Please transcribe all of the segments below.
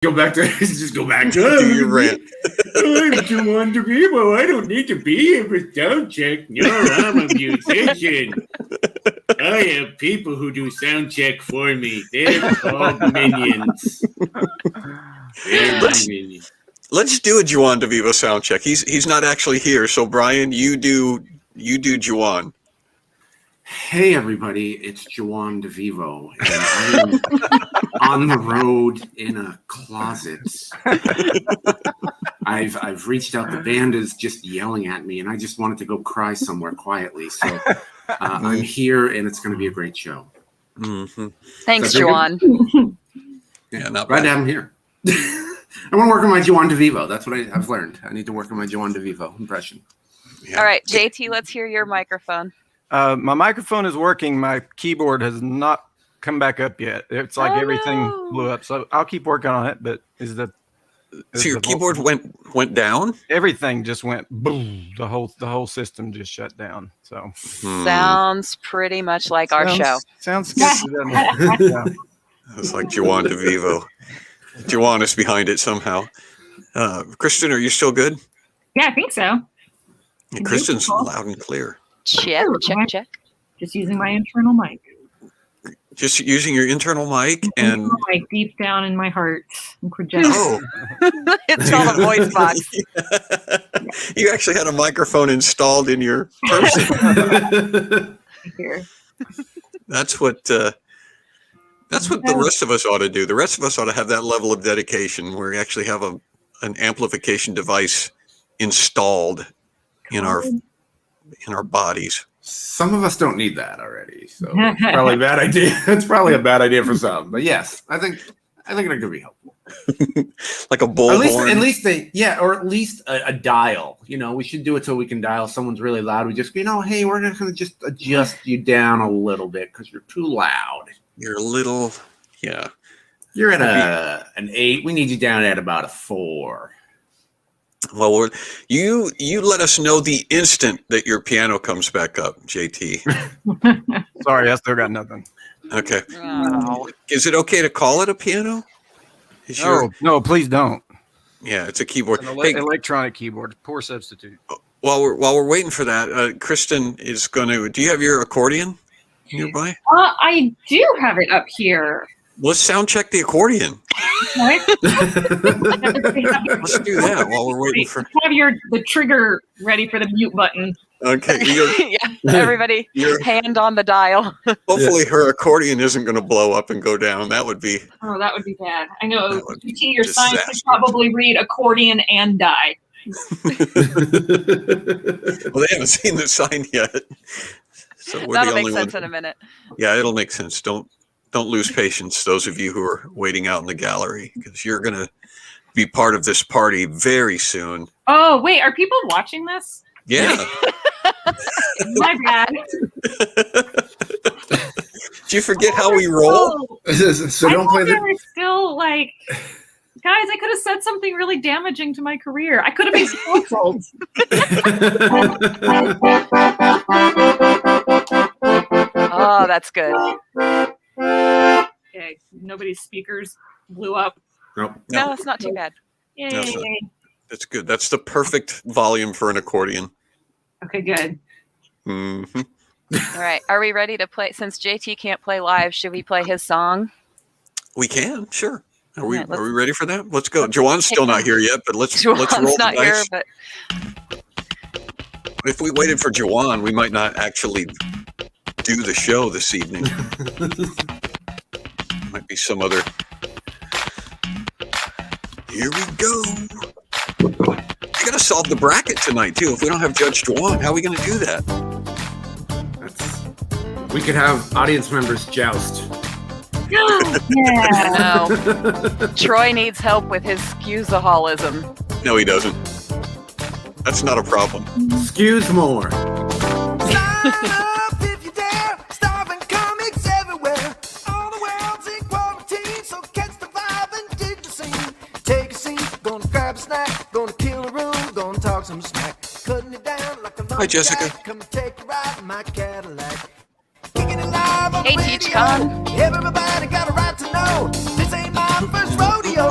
Go back to just go back to your rant. I'm Juan DeVivo. I don't need to be here for sound check. No, I'm a musician. I have people who do sound check for me. They're called minions. They're my minions. Let's do a Juan DeVivo sound check. He's not actually here, so Brian, you do Juan. Hey everybody, it's Juan DeVivo, and I'm on the road in a closet. I've reached out. The band is just yelling at me, and I just wanted to go cry somewhere quietly. So I'm here, and it's going to be a great show. Mm-hmm. Thanks, Juan. Yeah, not glad to have him here. I want to work on my Juan DeVivo. That's what I've learned. I need to work on my Juan DeVivo impression. Yeah. All right, JT, let's hear your microphone. My microphone is working. My keyboard has not come back up yet. It's like everything blew up. So I'll keep working on it. But so your keyboard went down? Everything just went boom. The whole system just shut down. So sounds pretty much like our show. Sounds good. Yeah. It's like Juan DeVivo. Juan is behind it somehow. Kristin, are you still good? Yeah, I think so. Yeah, Kristen's loud and clear. Check. Just using my internal mic. Just using your internal mic and like deep down in my heart. Oh, it's all a voice box. You actually had a microphone installed in your person. Here. That's what the rest of us ought to do. The rest of us ought to have that level of dedication where we actually have an amplification device installed in our bodies. Some of us don't need that already, so it's probably a bad idea. It's probably a bad idea for some, but yes, I think it could be helpful. Like a bullhorn. At least a dial. You know, we should do it so we can dial. Someone's really loud. We just, hey, we're going to just adjust you down a little bit because you're too loud. You're a little, yeah. You're at an 8. We need you down at about a 4. Well, you let us know the instant that your piano comes back up, JT. Sorry, I still got nothing. Okay. Oh. Is it okay to call it a piano? No, please don't. Yeah, it's a keyboard. It's an electronic keyboard. Poor substitute. While we're waiting for that, Kristin is going to. Do you have your accordion nearby? I do have it up here. Let's sound check the accordion. What? Let's do that while we're waiting for. Have the trigger ready for the mute button. Okay. Everybody, hand on the dial. Hopefully, her accordion isn't going to blow up and go down. That would be. Oh, that would be bad. I know. Your sign could probably read accordion and die. Well, they haven't seen the sign yet, so we're That'll the only make sense one. In a minute. Yeah, it'll make sense. Don't lose patience, those of you who are waiting out in the gallery, because you're going to be part of this party very soon. Oh, wait, are people watching this? Yeah. My bad. Did you forget how we roll? So don't play the. We're still like, guys, I could have said something really damaging to my career. I could have been canceled. Oh, that's good. Okay, nobody's speakers blew up. Nope. No, it's not too bad. Yay. That's good. That's the perfect volume for an accordion. Okay, good. Mm-hmm. All right. Are we ready to play? Since JT can't play live, should we play his song? We can, sure. Are we ready for that? Let's go. Joanne's still not here yet, but let's roll the dice. Here, but if we waited for Juan, we might not actually do the show this evening. Might be some other. Here we go. I gotta solve the bracket tonight too. If we don't have Judge Juan, how are we gonna do that? We could have audience members joust. Yeah. No. Troy needs help with his scusaholism. No, he doesn't. That's not a problem. Excuse more. Hi, Jessica. Hey, TeachCon. Everybody got a right to know this ain't my first rodeo.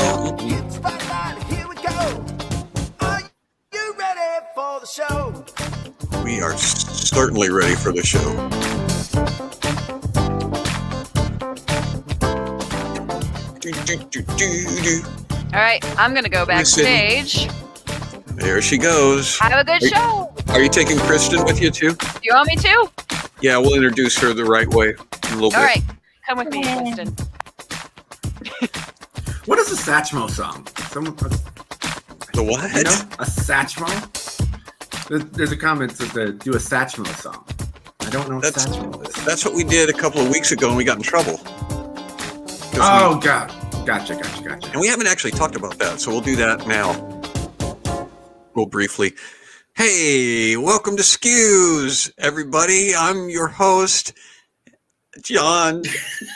certainly ready for the show. All right, I'm gonna go backstage. There she goes. Have a good show. Are you taking Kristin with you too? You want me to? Yeah, we'll introduce her the right way in a little bit. All right, come with me, Kristin. What is a Satchmo song? The what? You know, a Satchmo? There's a comment that they do a Satchmo song. I don't know what Satchmo is. That's what we did a couple of weeks ago and we got in trouble. Oh, God. Gotcha. And we haven't actually talked about that, so we'll do that now. Real briefly. Hey, welcome to SCQS, everybody. I'm your host, John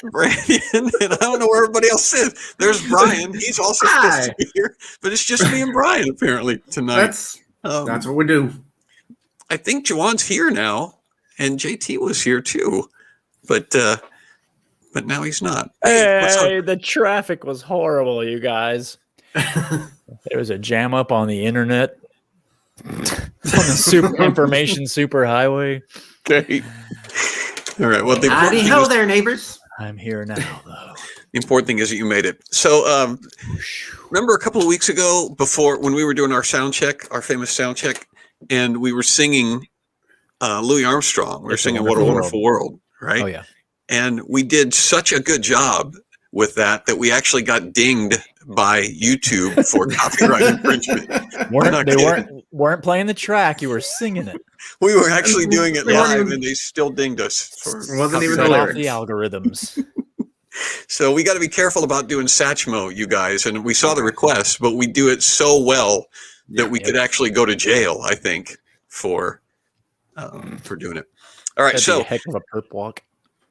Brandon, and I don't know where everybody else is. There's Brian. He's also supposed to be here, but it's just me and Brian apparently tonight. That's what we do. I think Juan's here now, and JT was here too, but now he's not. Hey, the traffic was horrible, you guys. There was a jam up on the internet. On the information superhighway. Okay. All right. Well, howdy ho there, neighbors. I'm here now, though. The important thing is that you made it. So, remember a couple of weeks ago, before when we were doing our sound check, our famous sound check, and we were singing Louis Armstrong. We were singing "What a Wonderful World," right? Oh yeah. And we did such a good job with that we actually got dinged by YouTube for copyright infringement. They weren't playing the track. You were singing it. We were actually doing it live, and they still dinged us for wasn't even the algorithms. So we got to be careful about doing Satchmo, you guys. And we saw the request, but we do it so well that we could actually go to jail, I think, for doing it. All right, That'd be a heck of a perp walk.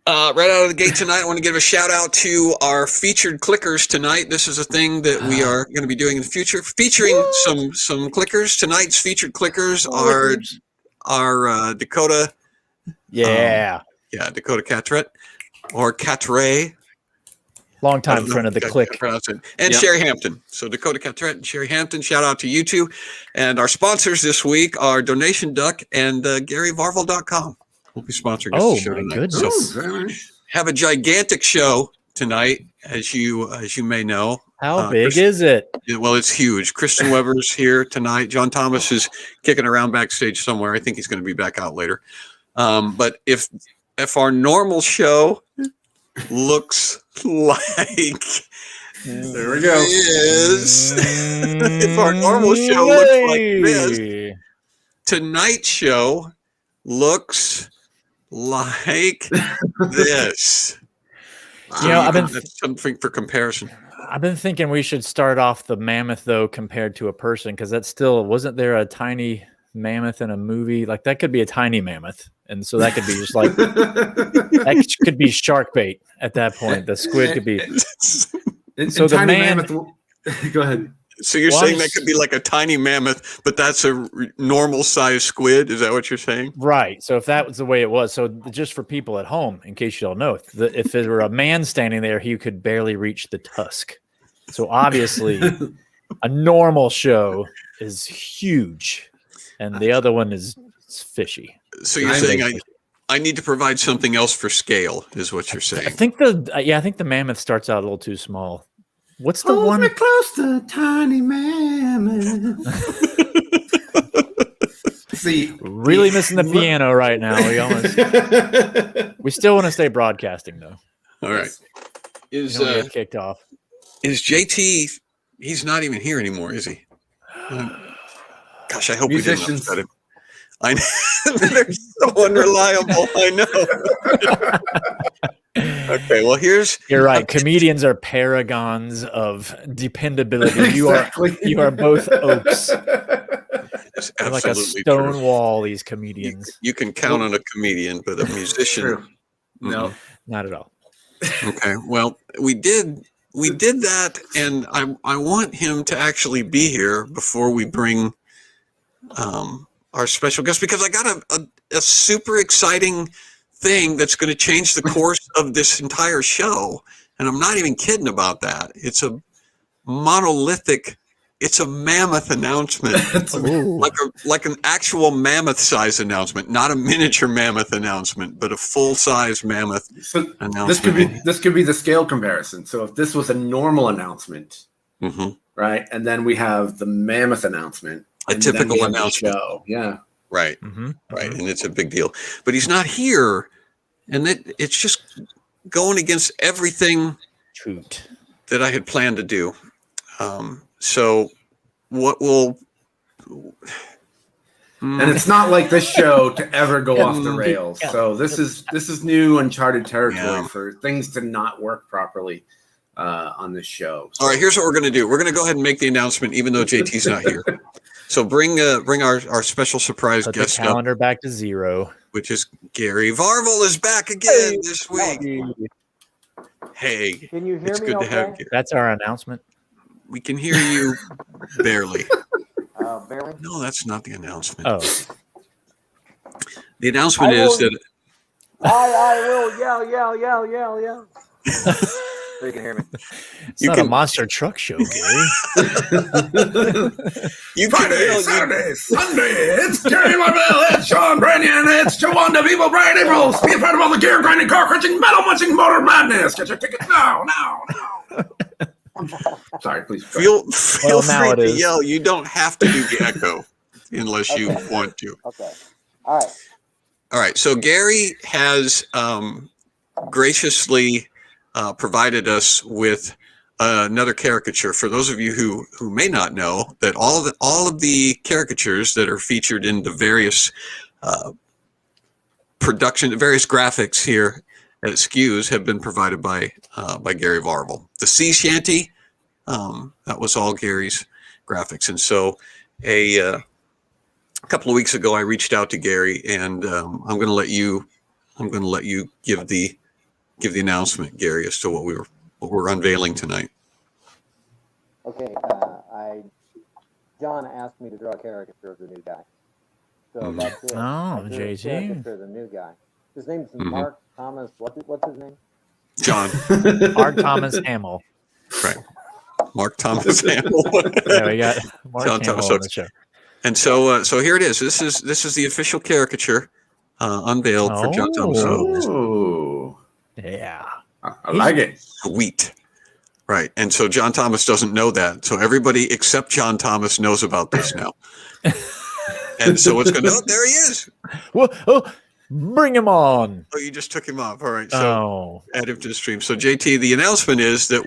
Right out of the gate tonight, I want to give a shout out to our featured Cliquers tonight. This is a thing that we are going to be doing in the future, featuring some Cliquers. Tonight's featured Cliquers are Dakota. Dakota Catret or Catre. Longtime friend of the Click. And Sherry Hampton. So Dakota Catret and Sherry Hampton, shout out to you two. And our sponsors this week are Donation Duck and GaryVarvel.com. We'll be sponsoring us show tonight. Goodness. So have a gigantic show tonight, as you may know. How big is it? Well, it's huge. Kristin Weber's here tonight. John Thomas is kicking around backstage somewhere. I think he's going to be back out later. But if our normal show looks like there we go. If our normal show looks like this, tonight's show looks like this. That's something for comparison. I've been thinking we should start off the mammoth though compared to a person, because that's still, wasn't there a tiny mammoth in a movie? Like that could be a tiny mammoth, and so that could be just like that could be shark bait at that point. The squid could be. So the mammoth. Go ahead. So you're saying that could be like a tiny mammoth, but that's a normal size squid? Is that what you're saying? Right. So if that was the way it was, so just for people at home, in case you don't know, if there were a man standing there, he could barely reach the tusk. So obviously, a normal show is huge, and the other one is fishy. So you're saying I need to provide something else for scale, is what you're saying? I think the mammoth starts out a little too small. What's the one? Close to tiny mammoth. See, really missing the piano right now. We still want to stay broadcasting though. All right. Get kicked off. Is JT? He's not even here anymore, is he? Gosh, I hope we didn't upset him. I know they're so unreliable. I know. Okay, well you're right. Comedians are paragons of dependability. Exactly. You are both oaks. They're like a stone wall. These comedians. You can count on a comedian, but a musician, no, not at all. Okay, well we did that, and I want him to actually be here before we bring our special guest, because I got a super exciting thing that's going to change the course of this entire show, and I'm not even kidding about that. It's a monolithic It's a mammoth announcement, Ooh. like an actual mammoth size announcement, not a miniature mammoth announcement, but a full size mammoth So announcement. this could be the scale comparison. So if this was a normal announcement, Mm-hmm. right, and then we have the mammoth announcement, A and then typical we have the announcement. show. Yeah. Right, Mm-hmm. right, and it's a big deal. But he's not here, and it's just going against everything Shoot. that I had planned to do. So what will... And it's not like this show to ever go off the Yeah. rails. Yeah. So this is new uncharted territory Yeah. for things to not work properly on this show. So, All right, here's what we're going to do. We're going to go ahead and make the announcement, even though JT's not here. So bring our special surprise Put the guest up, calendar back to 0. which is Gary Varvel is back again this week. Hey, Can you hear it's me good to okay? have you. That's our announcement. We can hear you barely. Barely? No, that's not the announcement. Oh, The announcement I is will- that I will yell. So you can hear me. it's You not can- a monster truck show, Gary. you can Friday, yell, Saturday, Sunday, it's Gary Varvel, it's Sean Branyan, it's Juan people, Brian April. Be a part of all the gear grinding, car crunching, metal munching, motor madness. Get your tickets now. Sorry, please. go ahead. feel Well, now free it to is. yell. You don't have to do the echo unless you Okay. want to. Okay. All right. All right. So Gary has graciously provided us with another caricature. For those of you who may not know, that all of the caricatures that are featured in the various various graphics here at SCQS have been provided by Gary Varvel. The sea shanty, that was all Gary's graphics. And so a couple of weeks ago, I reached out to Gary, and I'm going to let you give the announcement, Gary, as to what we're unveiling tonight. Okay. John asked me to draw a caricature of the new guy. So that's it. Oh, I drew a JT. caricature of the new guy. His name's Mark Thomas. What's his name? John, Mark Thomas Hamill. right? Mark Thomas Hamill. Yeah, we got Mark John Hamill Thomas on Oaks. the show. And so here it is. This is the official caricature unveiled for John Thomas Oaks. Oh, Yeah. I like it. Sweet. Right. And so John Thomas doesn't know that. So everybody except John Thomas knows about this now. And so it's going to, there he is. Well, bring him on. Oh, you just took him off. All right. So Oh, add him to the stream. So JT, the announcement is that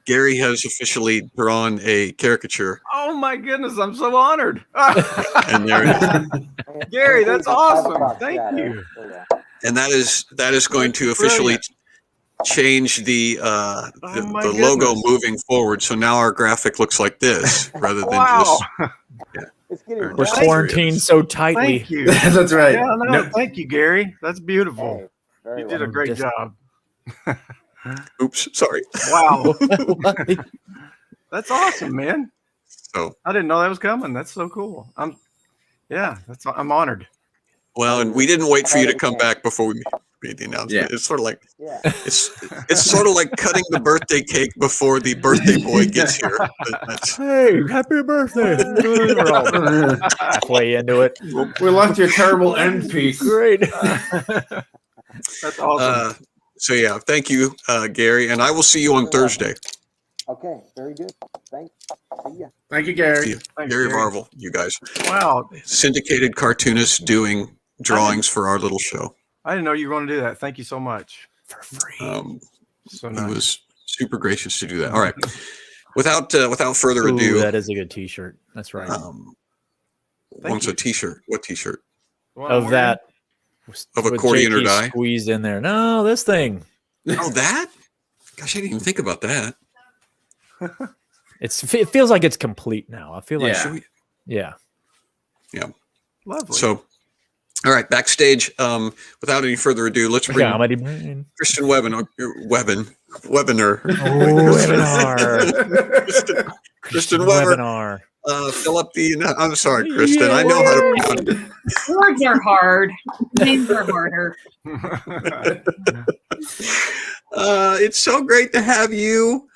Gary has officially drawn a caricature. Oh my goodness, I'm so honored. And there it is. Gary, that's awesome. Five Thank shadow. you. There you go. And that is going to officially change the my the logo goodness. moving forward. So now our graphic looks like this rather than Wow. just It's getting We're we're Thank better. quarantined so tightly. Thank you. That's right. Yeah, no, thank you, Gary. That's beautiful. Hey, very You well. did a great Just- job. oops, sorry. Wow. That's awesome, man. So I didn't know that was coming. That's so cool. I'm honored. well, and we didn't wait for you to come back before we made the announcement. Yeah. It's sort of like Yeah. it's sort of like cutting the birthday cake before the birthday boy gets here. That's- Hey, happy birthday. We're all halfway into it. We left you a terrible end piece. Great. That's awesome. so yeah, thank you, Gary, and I will see you on Thursday. Okay. Very good. Thanks. See ya. Thank you, See Gary. you. Thanks, Gary Gary. Varvel, you guys, Wow. syndicated cartoonist doing drawings for our little show. I didn't know you were going to do that. Thank you so much. For free. So He nice. was super gracious to do that. All right, without further Ooh, ado, that is a good T-shirt. That's right. wants you. a T-shirt. What T-shirt? The one I'm Of wearing? that. Of with accordion or JT die? squeezed in there. No, this thing. Oh, that? Gosh, I didn't even think about that. It feels like it's complete now. I feel like Yeah. Should we- yeah. Lovely. So, all right, backstage. Without any further ado, let's bring Comedy brain. Kristin Weber. Webinar. Kristin Weber. Webinar. Fill up the. I'm sorry, Kristin. I know how to pronounce it. Words are hard. Names are harder. It's so great to have you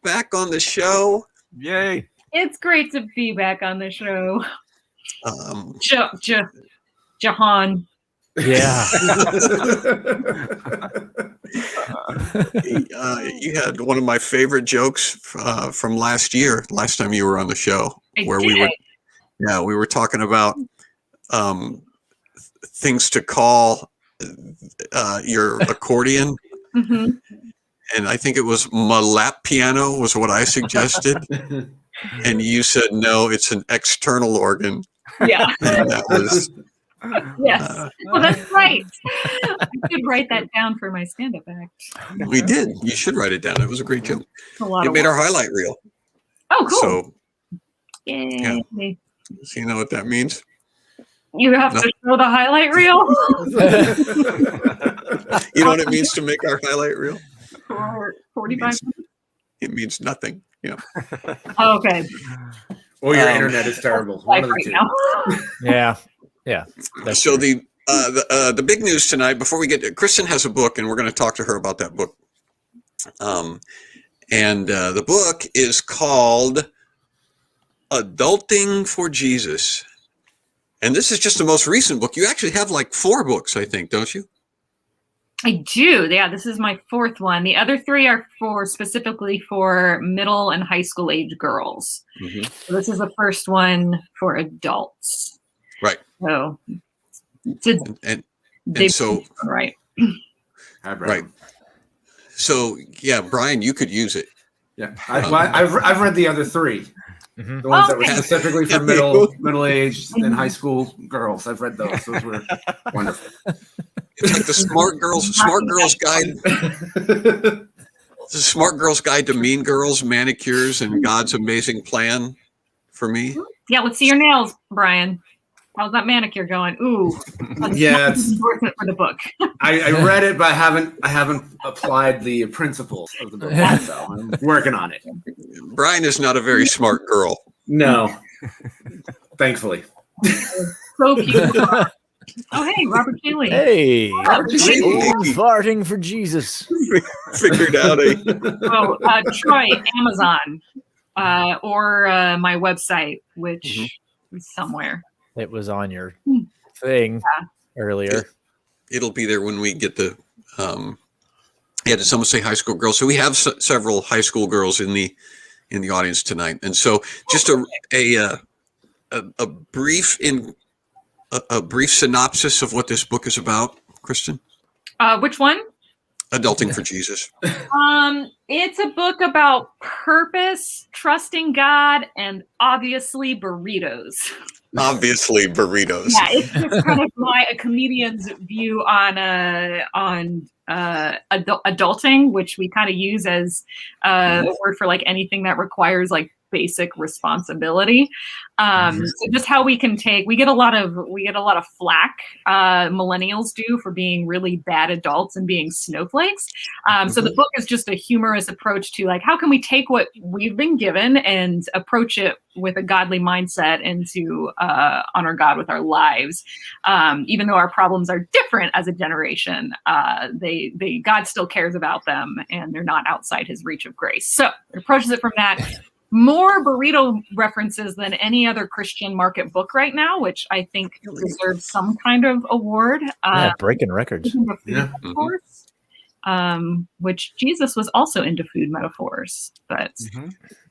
back on the show. Yay. It's great to be back on the show. Jahan. Yeah. You had one of my favorite jokes from last time you were on the show, we were talking about things to call your accordion. Mm-hmm. And I think it was my lap piano was what I suggested. And you said, no, it's an external organ. Yeah. And that was... Yes. Well, that's right. I should write that down for my stand-up act. We did. You should write it down. It was a great joke. It made our highlight reel. Oh, cool. So, yay. Yeah. So you know what that means? You have to show the highlight reel? You know what it means to make our highlight reel? For 45 minutes? It means nothing. Yeah. Oh, okay. Or your internet is terrible. One of the two. Yeah. Yeah. So the big news tonight, before we get to, Kristin has a book, and we're going to talk to her about that book. And the book is called Adulting for Jesus. And this is just the most recent book. You actually have like 4 books, I think, don't you? I do. Yeah, this is my 4th one. The other 3 are specifically for middle and high school age girls. Mm-hmm. So this is the first one for adults. Right. So, and so right. Right. So yeah, Brian, you could use it. Yeah, I've read the other 3. Mm-hmm. The ones that were specifically for middle-aged and high school girls. I've read those. Those were wonderful. It's like the Smart Girls Guide. The Smart Girls Guide to Mean Girls, Manicures, and God's Amazing Plan for me. Yeah, let's see your nails, Brian. How's that manicure going? Ooh. Yeah, it's for the book. I read it, but I haven't applied the principles of the book. So I'm working on it. Brian is not a very smart girl. No, thankfully. So cute. Oh, hey, Robert Keeley. Hey, Keeley. farting for Jesus. Figured out Troy, Amazon, or my website, which is somewhere. It was on your thing earlier. It'll be there when we get the. Did someone say high school girls? So we have several high school girls in the audience tonight, and so just a brief synopsis of what this book is about, Kristin. Which one? Adulting for Jesus. It's a book about purpose, trusting God, and obviously burritos. Obviously burritos. Yeah, it's just kind of a comedian's view on adulting, which we kind of use as a word for like anything that requires like basic responsibility. So just how we get a lot of flack, millennials do, for being really bad adults and being snowflakes. So the book is just a humorous approach to like, how can we take what we've been given and approach it with a godly mindset and to honor God with our lives. Even though our problems are different as a generation, God still cares about them and they're not outside his reach of grace. So it approaches it from that. More burrito references than any other Christian market book right now, which I think deserves some kind of award. Breaking records. Of course. Which Jesus was also into food metaphors. But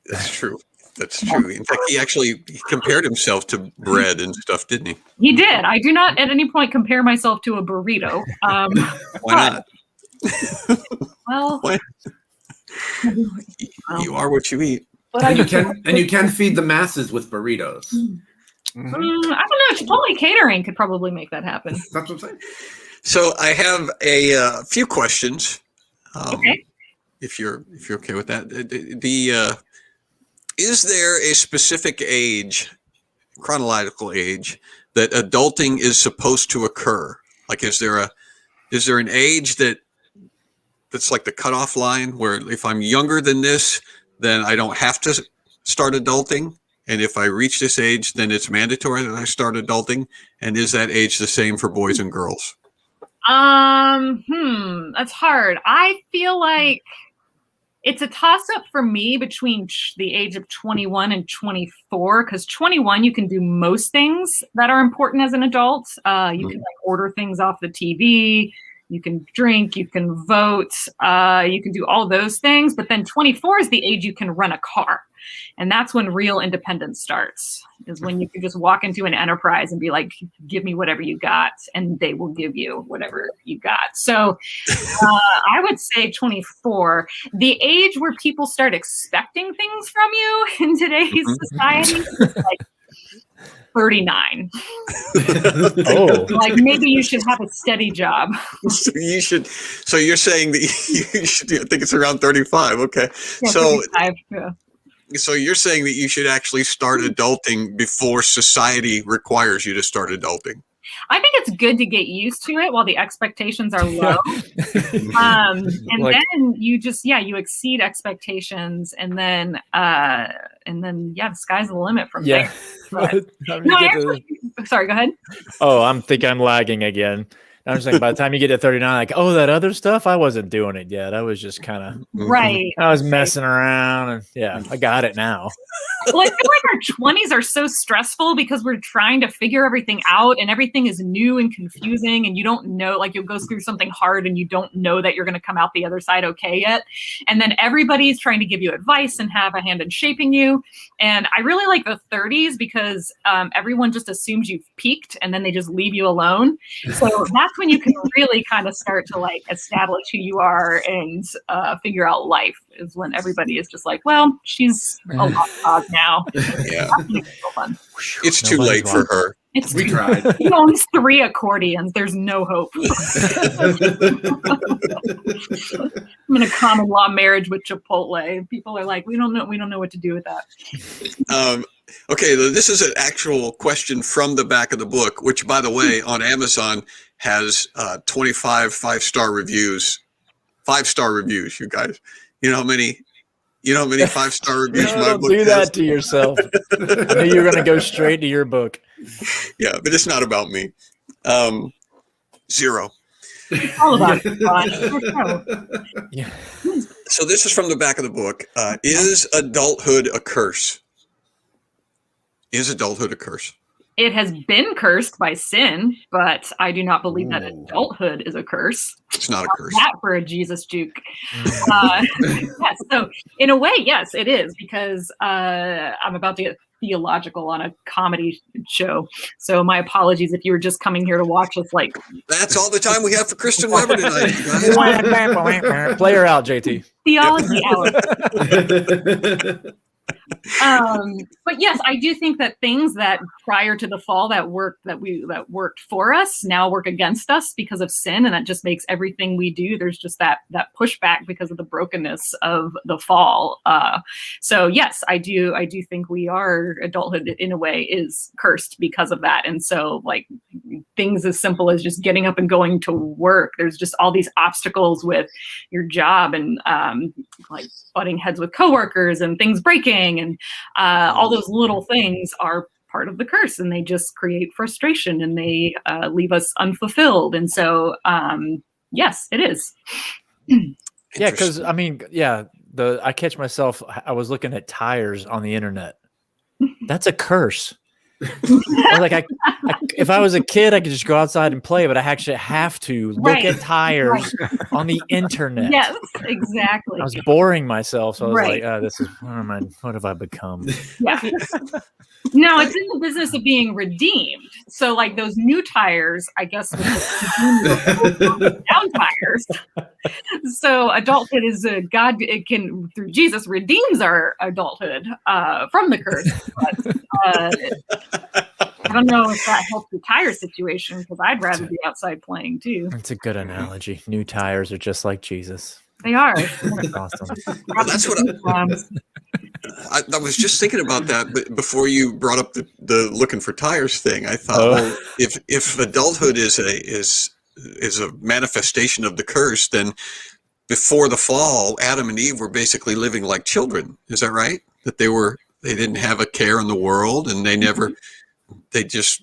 That's true. That's true. In fact, he compared himself to bread and stuff, didn't he? He did. I do not at any point compare myself to a burrito. Why not? Well, you are what you eat. And you can feed the masses with burritos. I don't know. Chipotle catering could probably make that happen. That's what I'm saying. So I have a few questions. Okay. If you're okay with that, is there a specific age, chronological age, that adulting is supposed to occur? Like, is there an age that's like the cutoff line where if I'm younger than this, then I don't have to start adulting? And if I reach this age, then it's mandatory that I start adulting? And is that age the same for boys and girls? That's hard. I feel like It's a toss-up for me between the age of 21 and 24, because 21, you can do most things that are important as an adult. You can like order things off the TV, you can drink, you can vote, you can do all those things. But then 24 is the age you can rent a car. And that's when real independence starts, is when you can just walk into an enterprise and be like, give me whatever you got, and they will give you whatever you got. So I would say 24, the age where people start expecting things from you in today's society is like 39. Oh, Like maybe you should have a steady job. So you're saying that you should, I think it's around 35. Okay. Yeah, So 35, yeah. So you're saying that you should actually start adulting before society requires you to start adulting. I think it's good to get used to it while the expectations are low. And then you just, you exceed expectations, and then the sky's the limit from there. But, sorry, go ahead. Oh, I'm lagging again. I'm just saying, by the time you get to 39, like, oh, that other stuff, I wasn't doing it yet. I was just kind of right. I was messing around, and I got it now. Well, I feel like our 20s are so stressful because we're trying to figure everything out, and everything is new and confusing, and you don't know, like you'll go through something hard and you don't know that you're going to come out the other side okay yet. And then everybody's trying to give you advice and have a hand in shaping you. And I really like the 30s because everyone just assumes you've peaked and then they just leave you alone. So that's when you can really kind of start to like establish who you are and figure out life, is when everybody is just like, well, she's a lost cause now. Yeah. Fun. It's too late for her. We tried. He owns 3 accordions. There's no hope. I'm in a common law marriage with Chipotle. People are like, we don't know what to do with that. Okay, this is an actual question from the back of the book, which, by the way, on Amazon has 25 5-star reviews. 5-star reviews, you guys. You know how many 5-star reviews my book do has? that to yourself. I knew you were going to go straight to your book. Yeah, but it's not about me. 0. It's all about fun. Yeah. So this is from the back of the book. Is adulthood a curse? Is adulthood a curse? It has been cursed by sin, but I do not believe that adulthood is a curse. It's not a curse. That for a Jesus juke. Yes, so in a way, yes, it is, because I'm about to get theological on a comedy show. So my apologies if you were just coming here to watch us. Like, that's all the time we have for Kristin Weber tonight, you guys. Play her out, JT. Theology hour. But yes, I do think that things that prior to the fall that worked for us now work against us because of sin, and that just makes everything we do, there's just that pushback because of the brokenness of the fall. So yes, I do think adulthood in a way is cursed because of that. And so like things as simple as just getting up and going to work, there's just all these obstacles with your job, and like butting heads with coworkers and things breaking, and all those little things are part of the curse, and they just create frustration, and they leave us unfulfilled. And so yes, it is. Yeah, because I mean, I catch myself, I was looking at tires on the internet. That's a curse. If I was a kid, I could just go outside and play, but I actually have to look at tires on the internet. Yes, exactly. I was boring myself, so I was like, "This is what have I become?" Yeah. No, it's in the business of being redeemed. So, like those new tires, I guess, down tires. So, adulthood is God. It can, through Jesus, redeems our adulthood from the curse. But, I don't know if that helps the tire situation, because I'd rather be outside playing too. That's a good analogy. New tires are just like Jesus. They are. That's awesome. Well, that's what I was just thinking about that, but before you brought up the looking for tires thing, I thought, well, if adulthood is a manifestation of the curse, then before the fall, Adam and Eve were basically living like children. Is that right? That they didn't have a care in the world, and they just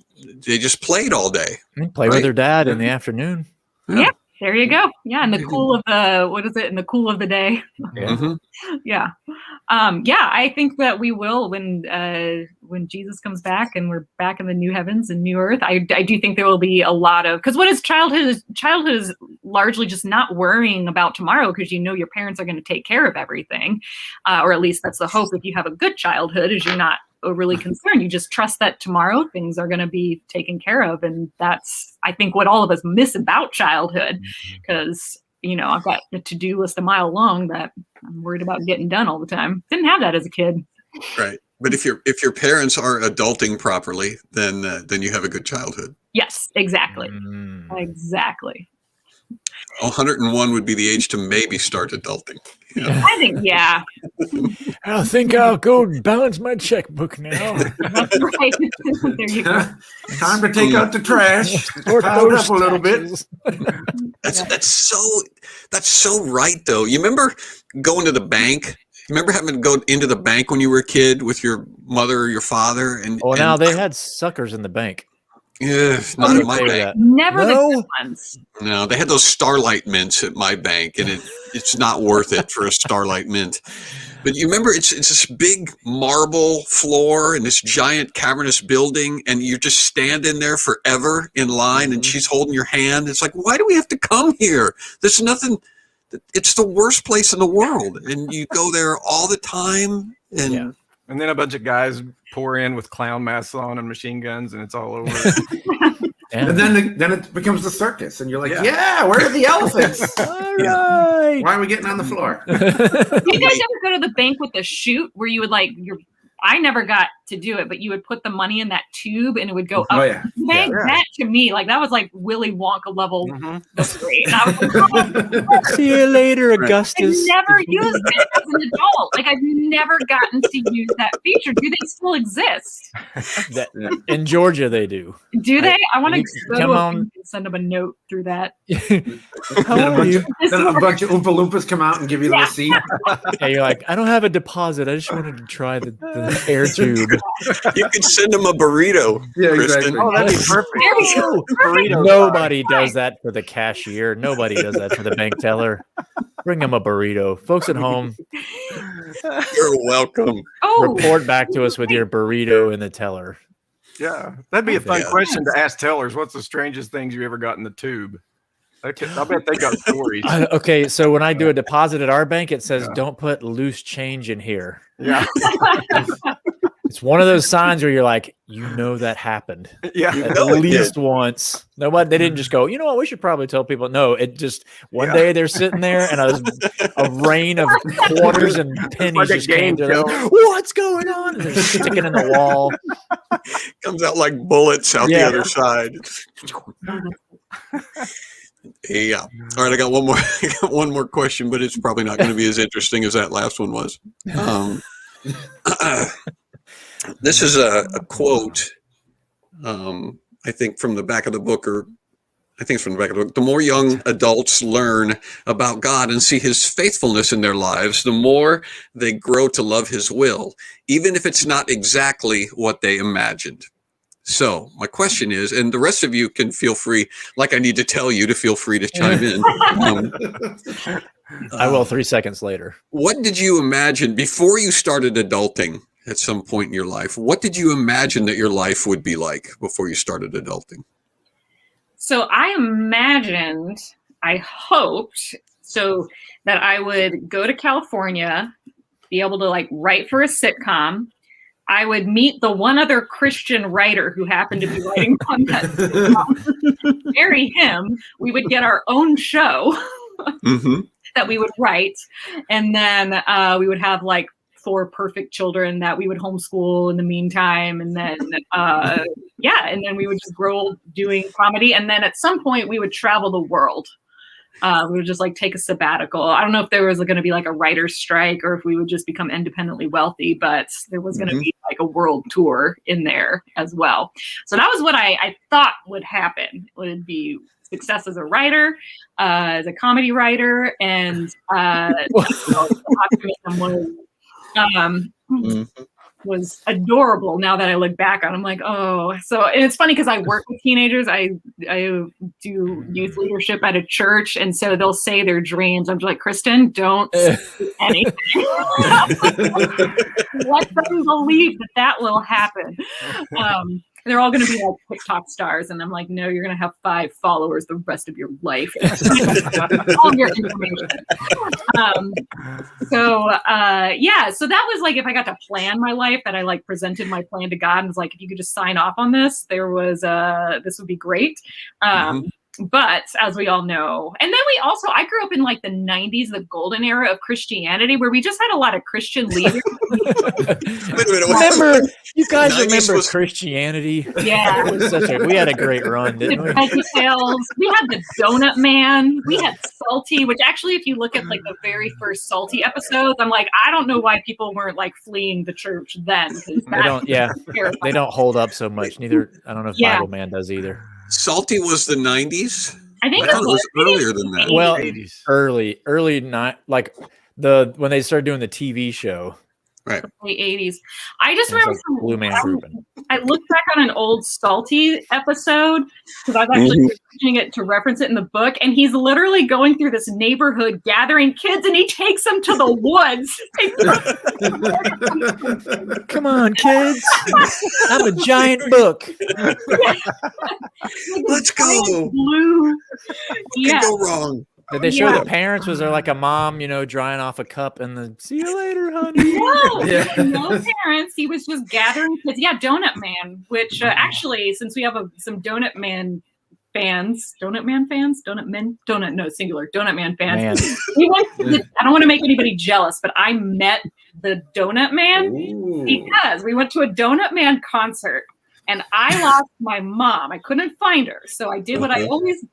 played all day. Play with their dad in the afternoon. Yeah. There you go. Yeah, in the cool of the in the cool of the day. Mhm. Yeah. I think that we will when Jesus comes back and we're back in the new heavens and new earth. I do think there will be a lot of, because what is childhood? Childhood is largely just not worrying about tomorrow, because you know your parents are going to take care of everything, or at least that's the hope. If you have a good childhood, is you're not overly concerned. You just trust that tomorrow things are going to be taken care of, and that's, I think, what all of us miss about childhood, because I've got a to-do list a mile long that I'm worried about getting done all the time. Didn't have that as a kid. Right. But if your parents are adulting properly, then you have a good childhood. Yes, exactly. Exactly. 101 would be the age to maybe start adulting. I think, yeah. I think I'll go balance my checkbook now. That's right. There you go. Time to take out the trash. Pile it up a little bit. That's so right though. You remember going to the bank? You remember having to go into the bank when you were a kid with your mother or your father? Now they had suckers in the bank. Yeah, not at my bank. Never the good ones. No, they had those Starlight mints at my bank, and it's not worth it for a Starlight mint. But you remember, it's this big marble floor in this giant cavernous building, and you're just standing there forever in line, and she's holding your hand. It's like, why do we have to come here? There's nothing. It's the worst place in the world, and you go there all the time. And then a bunch of guys pour in with clown masks on and machine guns, and it's all over. And then it becomes the circus, and you're like, where are the elephants? All right. Why are we getting on the floor? Do you guys ever go to the bank with the chute where you would I never got to do it, but you would put the money in that tube and it would go up. Oh, yeah. That to me, that was like Willy Wonka level. That's great. And I was like, see you later, Augustus. I never used it as an adult. I've never gotten to use that feature. Do they still exist? In Georgia, they do. Do they? I want to come go on. and send them a note through that. How are you? Then a bunch of Oompa Loompas come out and give you the receipt. Hey, you're like, I don't have a deposit. I just wanted to try the air tube. You could send them a burrito. Yeah, Kristin. exactly. Oh, that'd be perfect. Burrito. Nobody does that for the cashier. Nobody does that for the bank teller. Bring them a burrito. Folks at home, You're welcome. report back to us with your burrito in the teller. Yeah, that'd be a fun question to ask tellers. What's the strangest things you ever got in the tube? I bet they got stories. Okay, so when I do a deposit at our bank, it says, don't put loose change in here. Yeah. It's one of those signs where you're like, that happened. Yeah. At least once. They didn't just go, you know what, we should probably tell people. No, it just one day they're sitting there and a rain of quarters and pennies just came to them. What's going on? And they're sticking in the wall. Comes out like bullets out the other side. Yeah. All right, I got one more question, but it's probably not going to be as interesting as that last one was. This is a quote, I think from the back of the book, The more young adults learn about God and see his faithfulness in their lives, the more they grow to love his will, even if it's not exactly what they imagined. So my question is, and the rest of you can feel free, like I need to tell you to feel free to chime in. I will 3 seconds later. What did you imagine before you started adulting at some point in your life? What did you imagine that your life would be like before you started adulting? So I hoped that I would go to California, be able to write for a sitcom. I would meet the one other Christian writer who happened to be writing on that sitcom, marry him. We would get our own show that we would write. And then we would have 4 perfect children that we would homeschool in the meantime. And then, and then we would just grow doing comedy. And then at some point we would travel the world. We would just take a sabbatical. I don't know if there was going to be a writer's strike or if we would just become independently wealthy, but there was going to be a world tour in there as well. So that was what I thought would happen. It would be success as a writer, as a comedy writer, and optimism was was adorable. Now that I look back on, I'm like, oh. So and it's funny because I work with teenagers. I do youth leadership at a church, and so they'll say their dreams. I'm just like, Kristin, don't say anything. Let them believe that will happen. They're all going to be like TikTok stars, and I'm like, no, you're going to have 5 followers the rest of your life. All your information. So that was like if I got to plan my life, that I like presented my plan to God and was like, if you could just sign off on this, this would be great. But as we all know, and then I grew up in like the 90s, the golden era of Christianity, where we just had a lot of Christian leaders. You guys remember Christianity? Yeah. We had a great run, didn't we? Tales. We had the Donut Man. We had Salty, which actually, if you look at like the very first Salty episodes, I'm like, I don't know why people weren't like fleeing the church then. They don't hold up so much. Neither, I don't know if Bible Man does either. Salty was the 90s? I think it was earlier than that. Well, 80s. early not like when they started doing the TV show. Right. Late 80s. I just remember like Blue Man Group. I looked back on an old Salty episode because I was actually using it to reference it in the book, and he's literally going through this neighborhood gathering kids, and he takes them to the woods. Come on, kids! I'm a giant book. Let's go. Blue. What could go wrong? Did they show the parents? Was there like a mom, drying off a cup and then see you later, honey? No parents. He was just gathering kids. Yeah, Donut Man, which actually, since we have sinsome Donut Man fans, Donut Man fans, Donut Man fans. I don't want to make anybody jealous, but I met the Donut Man because we went to a Donut Man concert, and I lost my mom. I couldn't find her, so I did what I always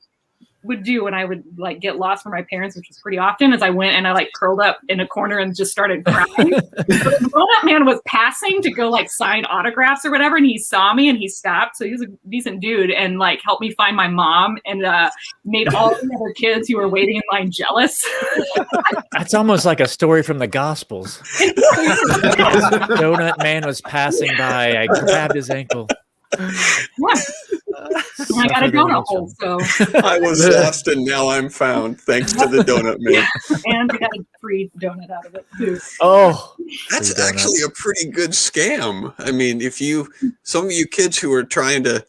would do when I would like get lost from my parents, which was pretty often, as I went and I like curled up in a corner and just started crying. The Donut Man was passing to go like sign autographs or whatever, and he saw me and he stopped. So he was a decent dude and like helped me find my mom and made all the other kids who were waiting in line jealous. That's almost like a story from the Gospels. Donut Man was passing by. I grabbed his ankle. Yeah. I got a donut hole, so I was lost and now I'm found, thanks to the Donut Man. And I got a free donut out of it too. Oh, that's actually a pretty good scam. I mean, some of you kids who are trying to,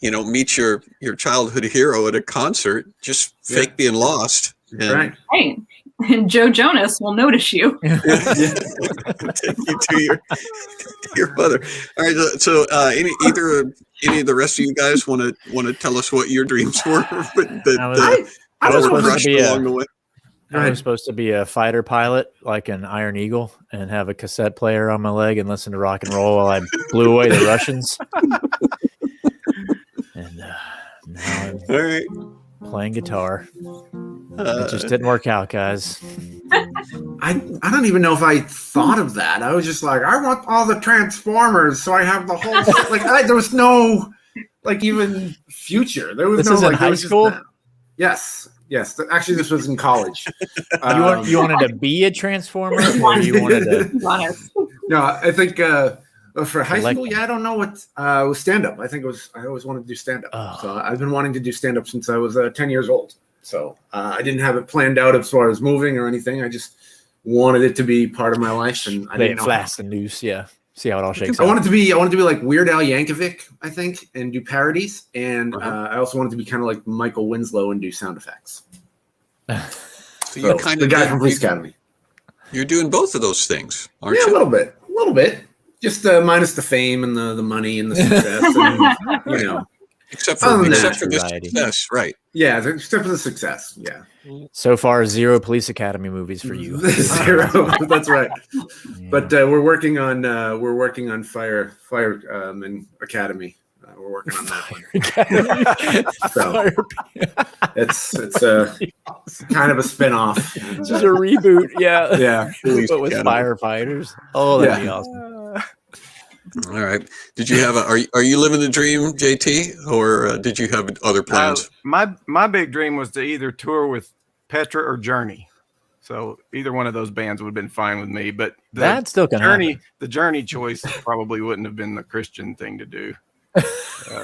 meet your childhood hero at a concert, just fake being lost. Right. Hey, and Joe Jonas will notice you. Take you to your mother. All right. So, any of the rest of you guys want to tell us what your dreams were? I was supposed to be a fighter pilot, like an Iron Eagle, and have a cassette player on my leg and listen to rock and roll while I blew away the Russians. And now I'm playing guitar. It just didn't work out, guys. I don't even know if I thought of that. I was just like, I want all the Transformers, so I have the whole there was no even future. There was this is in high school. Yes. Actually, this was in college. You wanted to be a Transformer, or you wanted to? No, I think for high school, I don't know what was stand up. I think I always wanted to do stand up. Oh. So I've been wanting to do stand up since I was 10 years old. So I didn't have it planned out as far as moving or anything. I just wanted it to be part of my life, and I didn't know flash the news. Yeah, see how it all shakes out. I wanted to be like Weird Al Yankovic, I think, and do parodies. And I also wanted to be kind of like Michael Winslow and do sound effects. So you're kind of the guy from Police Academy. You're doing both of those things, aren't you? A little bit. Just minus the fame and the money and the success, and, Except for the success, right? Yeah, except for the success. Yeah. So far, 0 Police Academy movies for you. 0. That's right. Yeah. But we're working on Fireman Academy. We're working on that. So it's kind of a spin-off. Just a reboot. Yeah. Yeah. But with firefighters. Oh, that'd be awesome. All right. Did you have are you living the dream, JT, or did you have other plans? My big dream was to either tour with Petra or Journey. So either one of those bands would have been fine with me. But That still can happen. the Journey choice probably wouldn't have been the Christian thing to do.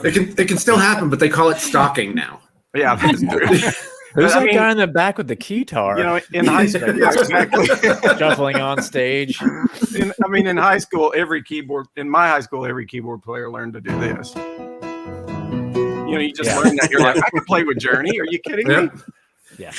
It can still happen, but they call it stalking now. Yeah, that's true. Who's I that mean, guy in the back with the guitar? You know, in high school, exactly. Shuffling on stage. In high school, every keyboard player learned to do this. You know, you just learn that. You're like, I can play with Journey. Are you kidding me? Yeah.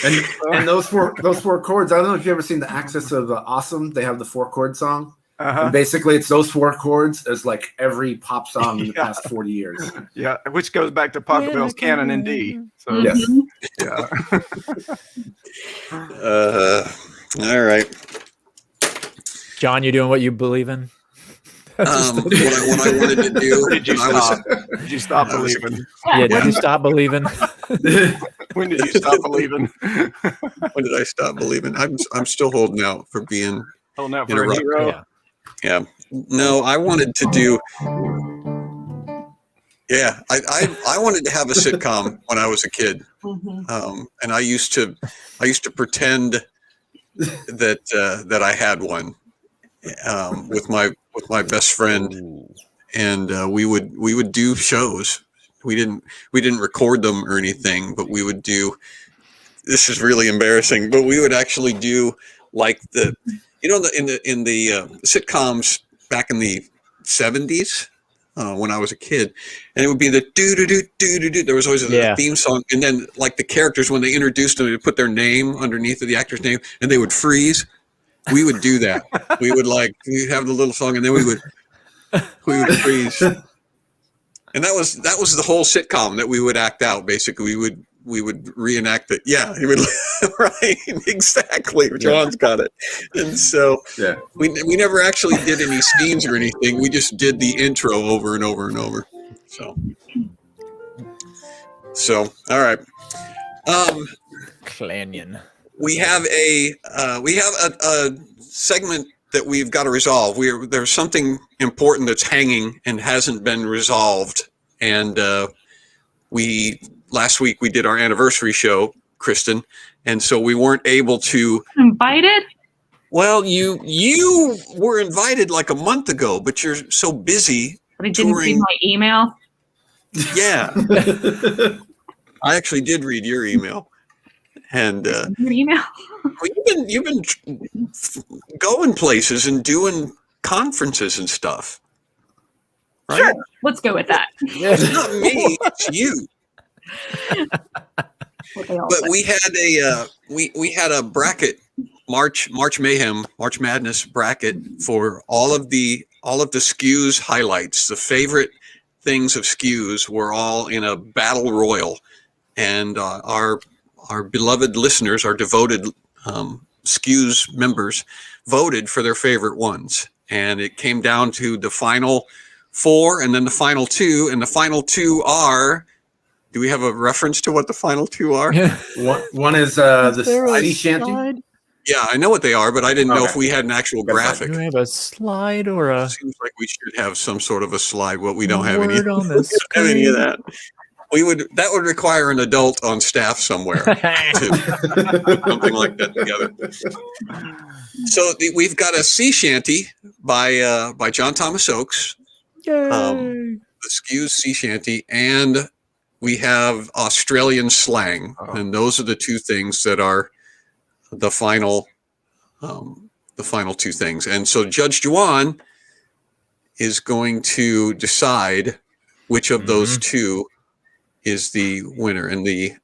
And those four chords. I don't know if you've ever seen the Axis of Awesome. They have the 4-chord song. And basically, it's those 4 chords as like every pop song in the past 40 years. Yeah, which goes back to Pachelbel's Canon in D. So yes. Yeah. All right. John, you doing what you believe in? What I wanted to do. Did you stop? Did you stop believing? Yeah, did you stop believing? When did you stop believing? When did I stop believing? I'm still holding out for being holding out for a hero. Yeah. No, I wanted to do. Yeah, I wanted to have a sitcom when I was a kid, and I used to pretend that I had one with my best friend, and we would do shows. We didn't record them or anything, but we would do. This is really embarrassing, but we would actually do like the. You know, in the sitcoms back in the 70s, when I was a kid, and it would be the do do do do do do. There was always a theme song, and then like the characters when they introduced them, they would put their name underneath of the actor's name, and they would freeze. We would do that. We'd have the little song, and then we would freeze. And that was the whole sitcom that we would act out. Basically, we would reenact it. Yeah, he would. Right, exactly. John's got it. And so we never actually did any scenes or anything. We just did the intro over and over and over. So all right. Clanyon. We have a segment that we've got to resolve. There's something important that's hanging and hasn't been resolved. And last week we did our anniversary show, Kristin, and so we weren't able to invited. Well, you were invited like a month ago, but you're so busy. But I didn't see my email. Yeah, I actually did read your email, and your email. Well, you've been going places and doing conferences and stuff. Right? Sure, let's go with that. It's not me, it's you. But we had a bracket, March Madness bracket for all of the SKUs highlights. The favorite things of SKUs were all in a battle royal, and our beloved listeners, our devoted SKUs members, voted for their favorite ones, and it came down to the final 4 and then the final 2, and the final 2 are. Do we have a reference to what the final 2 are? One is the sea shanty. Yeah, I know what they are, but I didn't know if we had an actual graphic. Do we have a slide or a? Seems like we should have some sort of a slide. But we don't have any. On this have any of that. That would require an adult on staff somewhere to put something like that together. So we've got a sea shanty by John Thomas Oakes. The SKUs sea shanty, and we have Australian slang, and those are the 2 things that are the final 2 things. And so Judge Juan is going to decide which of those 2 is the winner. And the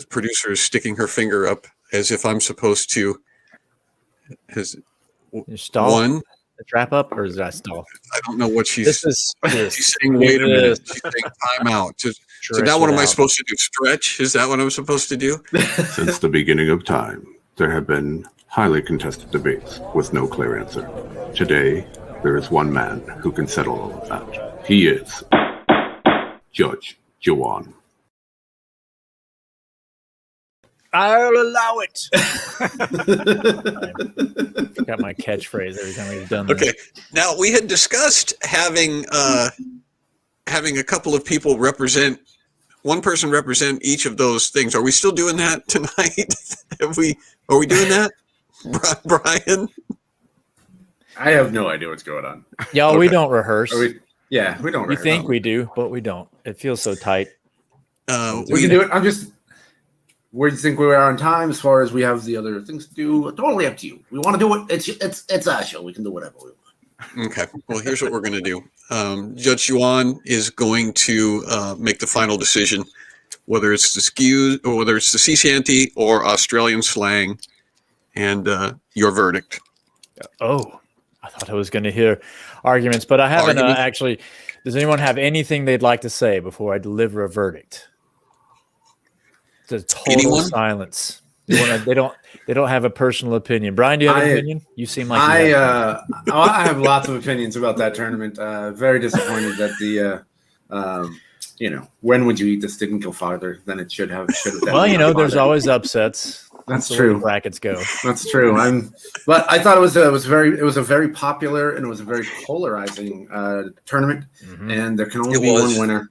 producer is sticking her finger up as if I'm supposed to. Stall? One. Wrap up, or is that stall? I don't know what she's. She's saying. Wait a minute. She's saying time out. So now, what am I supposed to do? Stretch? Is that what I'm supposed to do? Since the beginning of time, there have been highly contested debates with no clear answer. Today, there is one man who can settle all of that. He is Judge Juan. I'll allow it. Got my catchphrase every time we've done this. Okay. Now we had discussed having a couple of people represent one person represent each of those things. Are we still doing that tonight? Are we doing that, Brian? I have no idea what's going on. Y'all, we don't rehearse. We don't. We think we do, but we don't. It feels so tight. We can do it. I'm just. Where do you think we are on time? As far as we have the other things to do, totally up to you. We want to do it. It's our show. We can do whatever we want. Okay. Well, here's what we're going to do. Judge Juan is going to make the final decision, whether it's the skew or whether it's the sea shanty or Australian slang, and your verdict. Oh, I thought I was going to hear arguments, but I haven't actually. Does anyone have anything they'd like to say before I deliver a verdict? It's a total silence. They don't have a personal opinion. Brian, do you have an opinion? You seem like I have lots of opinions about that tournament. Very disappointed that the when would you eat this didn't go farther than it should have. Well, there's always upsets. That's true. Brackets go. That's true. But I thought it was a very popular and it was a very polarizing tournament, and there can only be one winner.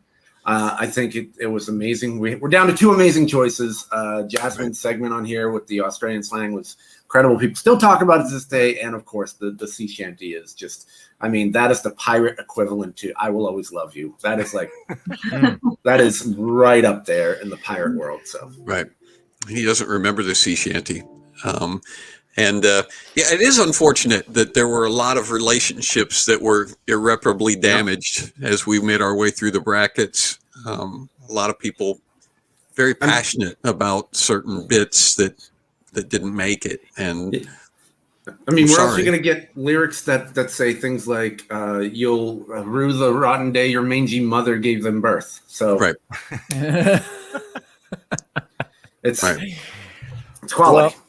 I think it was amazing. We're down to two amazing choices. Jasmine's segment on here with the Australian slang was incredible. People still talk about it to this day. And, of course, the sea shanty is just – that is the pirate equivalent to I Will Always Love You. That is like – that is right up there in the pirate world. So right. He doesn't remember the sea shanty. It is unfortunate that there were a lot of relationships that were irreparably damaged as we made our way through the brackets. A lot of people very passionate about certain bits that didn't make it. And where else are you going to get lyrics that say things like, you'll rue the rotten day your mangy mother gave them birth. So right. It's quality. Well,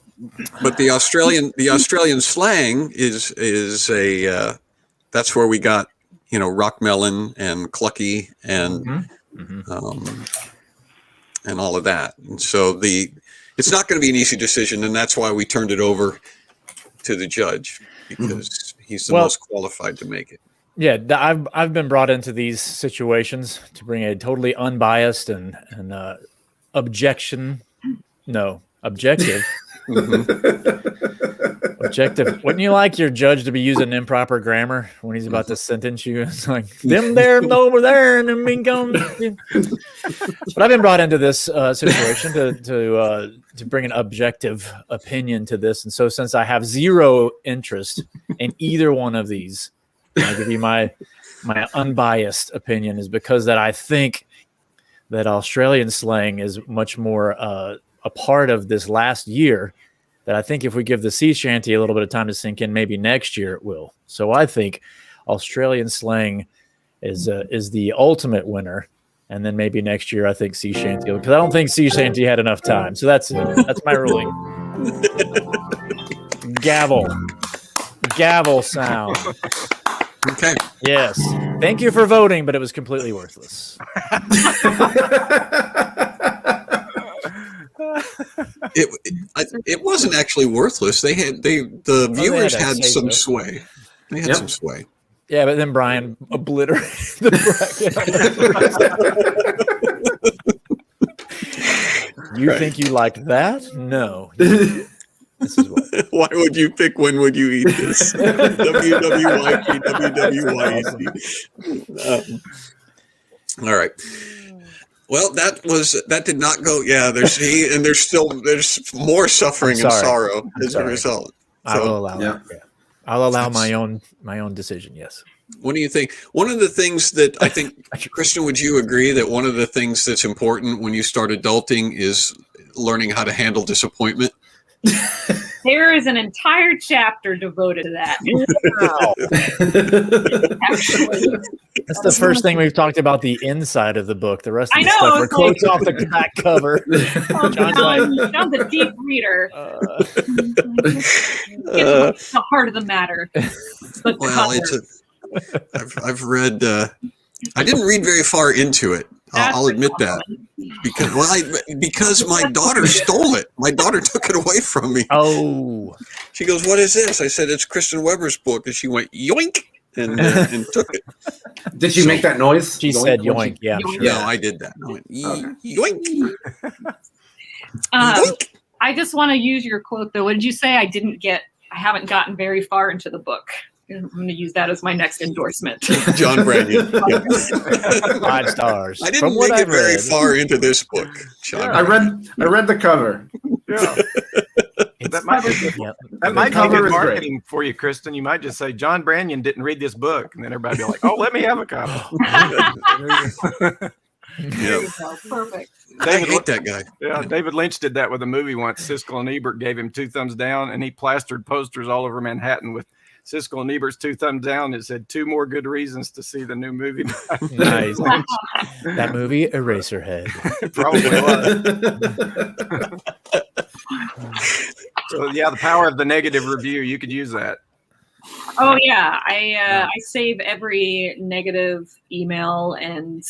but the Australian slang is that's where we got Rockmelon and Clucky and and all of that. And so it's not going to be an easy decision, and that's why we turned it over to the judge, because he's the most qualified to make it. Yeah, I've been brought into these situations to bring a totally unbiased and objective. Objective. Wouldn't you like your judge to be using improper grammar when he's about to sentence you? It's like them there and over there and then me come. But I've been brought into this situation to bring an objective opinion to this, and so since I have zero interest in either one of these, I'll give you my unbiased opinion is because that I think that Australian slang is much more a part of this last year, that I think if we give the sea shanty a little bit of time to sink in, maybe next year it will. So I think Australian slang is the ultimate winner, and then maybe next year I think sea shanty, because I don't think sea shanty had enough time. So that's my ruling. Gavel sound. Okay. Yes. Thank you for voting, but it was completely worthless. It wasn't actually worthless. The viewers had some sway. They had some sway. Yeah, but then Brian obliterated the bracket. You think you liked that? No. This is what. Why would you pick when would you eat this? WWYP, WWYP. All right. Well, that did not go. Yeah, there's more suffering and sorrow as a result. I will allow that. Yeah. I'll allow my own decision. Yes. What do you think? One of the things that I think, Kristin, would you agree that one of the things that's important when you start adulting is learning how to handle disappointment? There is an entire chapter devoted to that. Wow. Actually, that's the first thing we've talked about, the inside of the book. The rest of the stuff were quotes off the back cover. John's a deep reader. It's the heart of the matter. I've read. I didn't read very far into it. I'll admit that, because my daughter stole it. My daughter took it away from me. Oh, she goes, "What is this?" I said, "It's Kristin Weber's book," and she went yoink and took it. Did she make that noise? She said yoink. Yeah, I'm Yoink. sure. No, I did that. I went, yoink. I just want to use your quote though. What did you say? I haven't gotten very far into the book. I'm going to use that as my next endorsement. John Branyan. Yeah. 5 stars. I didn't make it very far into this book, John. I read the cover. Yeah. That might be good marketing for you, Kristin. You might just say John Branyan didn't read this book, and then everybody be like, "Oh, let me have a copy." Yeah. Perfect. I hate that guy. Yeah, David Lynch did that with a movie once. Siskel and Ebert gave him 2 thumbs down, and he plastered posters all over Manhattan with Siskel and Ebert's 2 thumbs down. It said 2 more good reasons to see the new movie. Nice. That movie, Eraserhead. It probably was. So yeah, the power of the negative review. You could use that. Oh yeah, I save every negative email and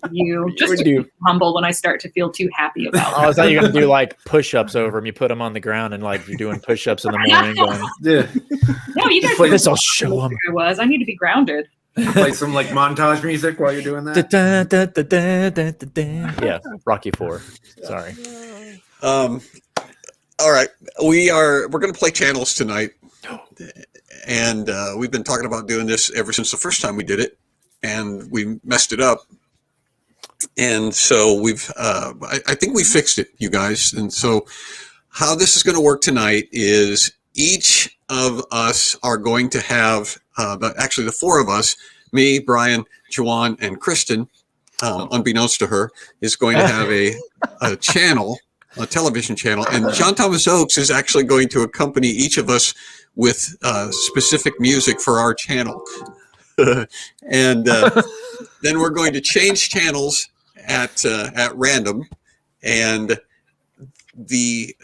review just to be humble when I start to feel too happy about it. I thought you were gonna do like push-ups over them. You put them on the ground and like you're doing push-ups in the morning. Going, Yeah. No, you guys. this will show them. I need to be grounded. Play some like montage music while you're doing that. Yeah, Rocky 4. Sorry. All right, we're going to play channels tonight, and we've been talking about doing this ever since the first time we did it, and we messed it up, and so I think we fixed it, you guys. And so how this is going to work tonight is each of us are going to have actually the 4 of us, me, Brian, Juan, and Kristin, unbeknownst to her, is going to have a channel, a television channel, and John Thomas Oakes is actually going to accompany each of us with specific music for our channel. And then we're going to change channels at random, and the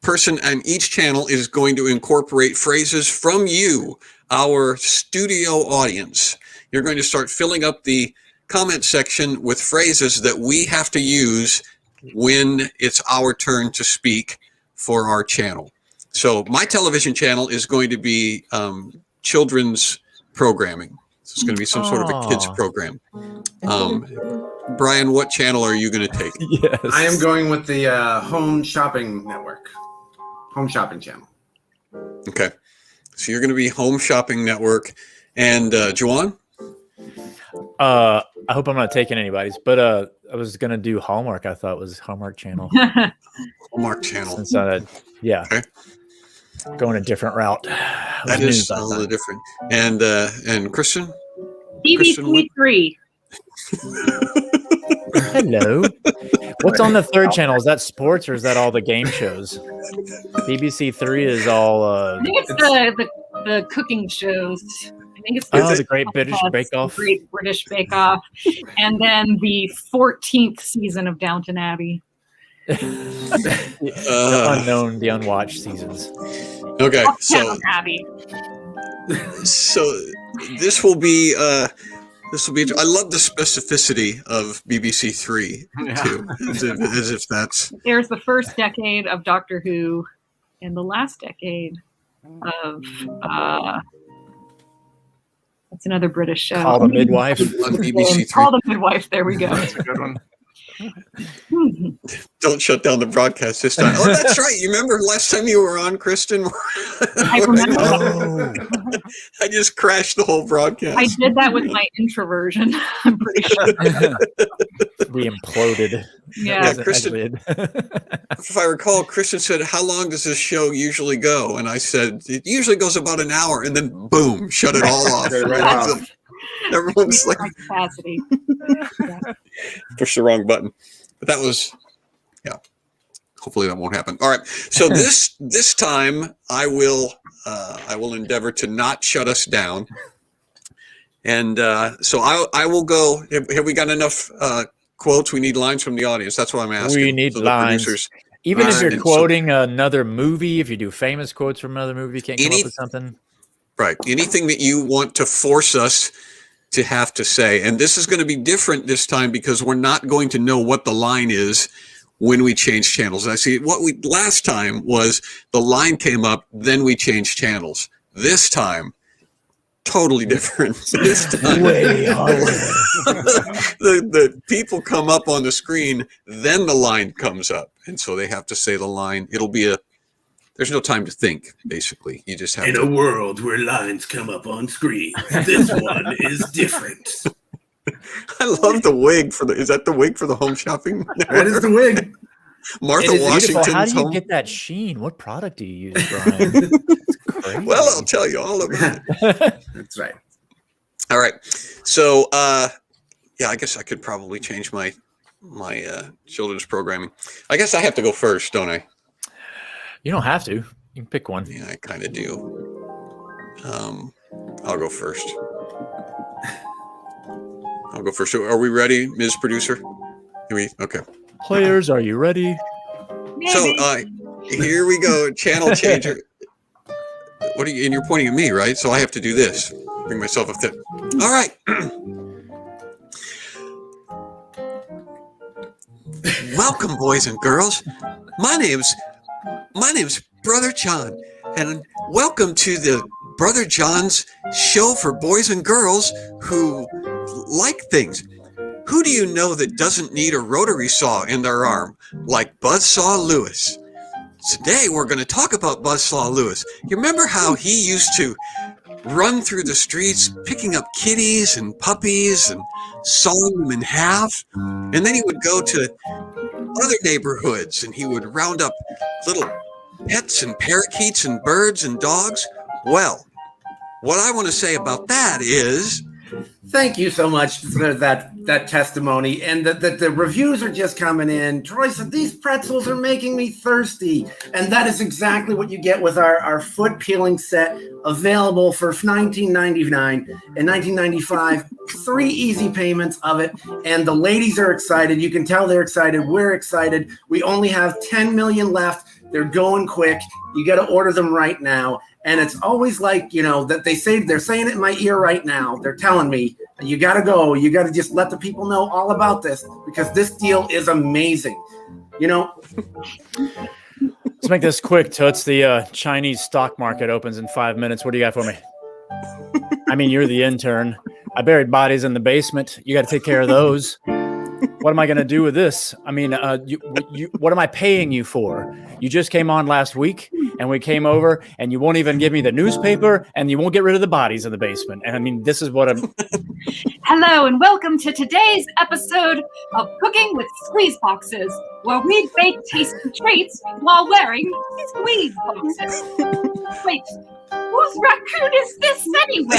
person on each channel is going to incorporate phrases from you, our studio audience. You're going to start filling up the comment section with phrases that we have to use when it's our turn to speak for our channel. So my television channel is going to be children's programming. So it's going to be some sort of a kids program. Brian, what channel are you going to take? Yes. I am going with the Home Shopping Network. Home Shopping Channel. Okay. So you're going to be Home Shopping Network. And Juan? I hope I'm not taking anybody's, but I was gonna do Hallmark. I thought was Hallmark Channel. Hallmark Channel. Since yeah. Okay. Going a different route. That is a little different. And Kristin? BBC3. Hello. What's on the 3rd channel? Is that sports or is that all the game shows? BBC 3 is all. I think it's the cooking shows. I think it's the Great British Bake Off. Great British Bake Off, and then the 14th season of Downton Abbey. The unknown, the unwatched seasons. Okay, Downton Abbey. So this will be. I love the specificity of BBC 3 too, as if that's. There's the first decade of Doctor Who, and the last decade of. That's another British show. Call the Midwife on BBC 3. Call the Midwife. There we go. That's a good one. Don't shut down the broadcast this time. Oh, that's right. You remember last time you were on, Kristin? I remember. I just crashed the whole broadcast. I did that with my introversion. I'm pretty sure. We imploded. Yeah, Kristin. If I recall, Kristin said, "How long does this show usually go?" And I said, "It usually goes about an hour." And then, boom, shut it all off. Right off. Everyone's like, capacity. push the wrong button. But that was, yeah. Hopefully that won't happen. All right. So this time I will endeavor to not shut us down. And so I will go. Have we got enough quotes? We need lines from the audience. That's what I'm asking. We need lines. Even if you're quoting another movie, if you do famous quotes from another movie, can't come up with something. Right. Anything that you want to force us to have to say. And this is going to be different this time because we're not going to know what the line is when we change channels. I see what we last time was the line came up, then we changed channels. This time, totally different this time. Way harder. The people come up on the screen, then the line comes up, and so they have to say the line. There's no time to think, basically. You just have In to. a world where lines come up on screen, this one is different. I love the wig is that the wig for the Home Shopping? That is the wig. Martha It is beautiful. Washington's How do you home. get that sheen? What product do you use, Brian? It's crazy. Well, I'll tell you all about it. That's right. All right. So, yeah, I guess I could probably change my children's programming. I guess I have to go first, don't I? You don't have to. You can pick one. Yeah, I kind of do. I'll go first. Are we ready, Ms. Producer? Okay. Players, are you ready? So, here we go. Channel changer. And you're pointing at me, right? So I have to do this. Bring myself up there. All right. Welcome, boys and girls. My name's Brother John, and welcome to the Brother John's show for boys and girls who like things. Who do you know that doesn't need a rotary saw in their arm, like Buzzsaw Lewis? Today, we're going to talk about Buzzsaw Lewis. You remember how he used to run through the streets, picking up kitties and puppies and sawing them in half? And then he would go to other neighborhoods and he would round up little pets and parakeets and birds and dogs. Well, what I want to say about that is... Thank you so much for that testimony. And the reviews are just coming in. Troy said, these pretzels are making me thirsty. And that is exactly what you get with our foot peeling set, available for $19.99 and $19.95. 3 easy payments of it. And the ladies are excited. You can tell they're excited. We're excited. We only have 10 million left. They're going quick. You got to order them right now. And it's always like, that they're saying it in my ear right now. They're telling me, you got to go. You got to just let the people know all about this, because this deal is amazing. Let's make this quick, Toots. The Chinese stock market opens in 5 minutes. What do you got for me? I mean, you're the intern. I buried bodies in the basement. You got to take care of those. What am I going to do with this? I mean, what am I paying you for? You just came on last week, and we came over, and you won't even give me the newspaper, and you won't get rid of the bodies in the basement. And I mean, this is what I'm... Hello, and welcome to today's episode of Cooking with Squeeze Boxes, where we bake tasty treats while wearing squeeze boxes. Wait, whose raccoon is this anyway?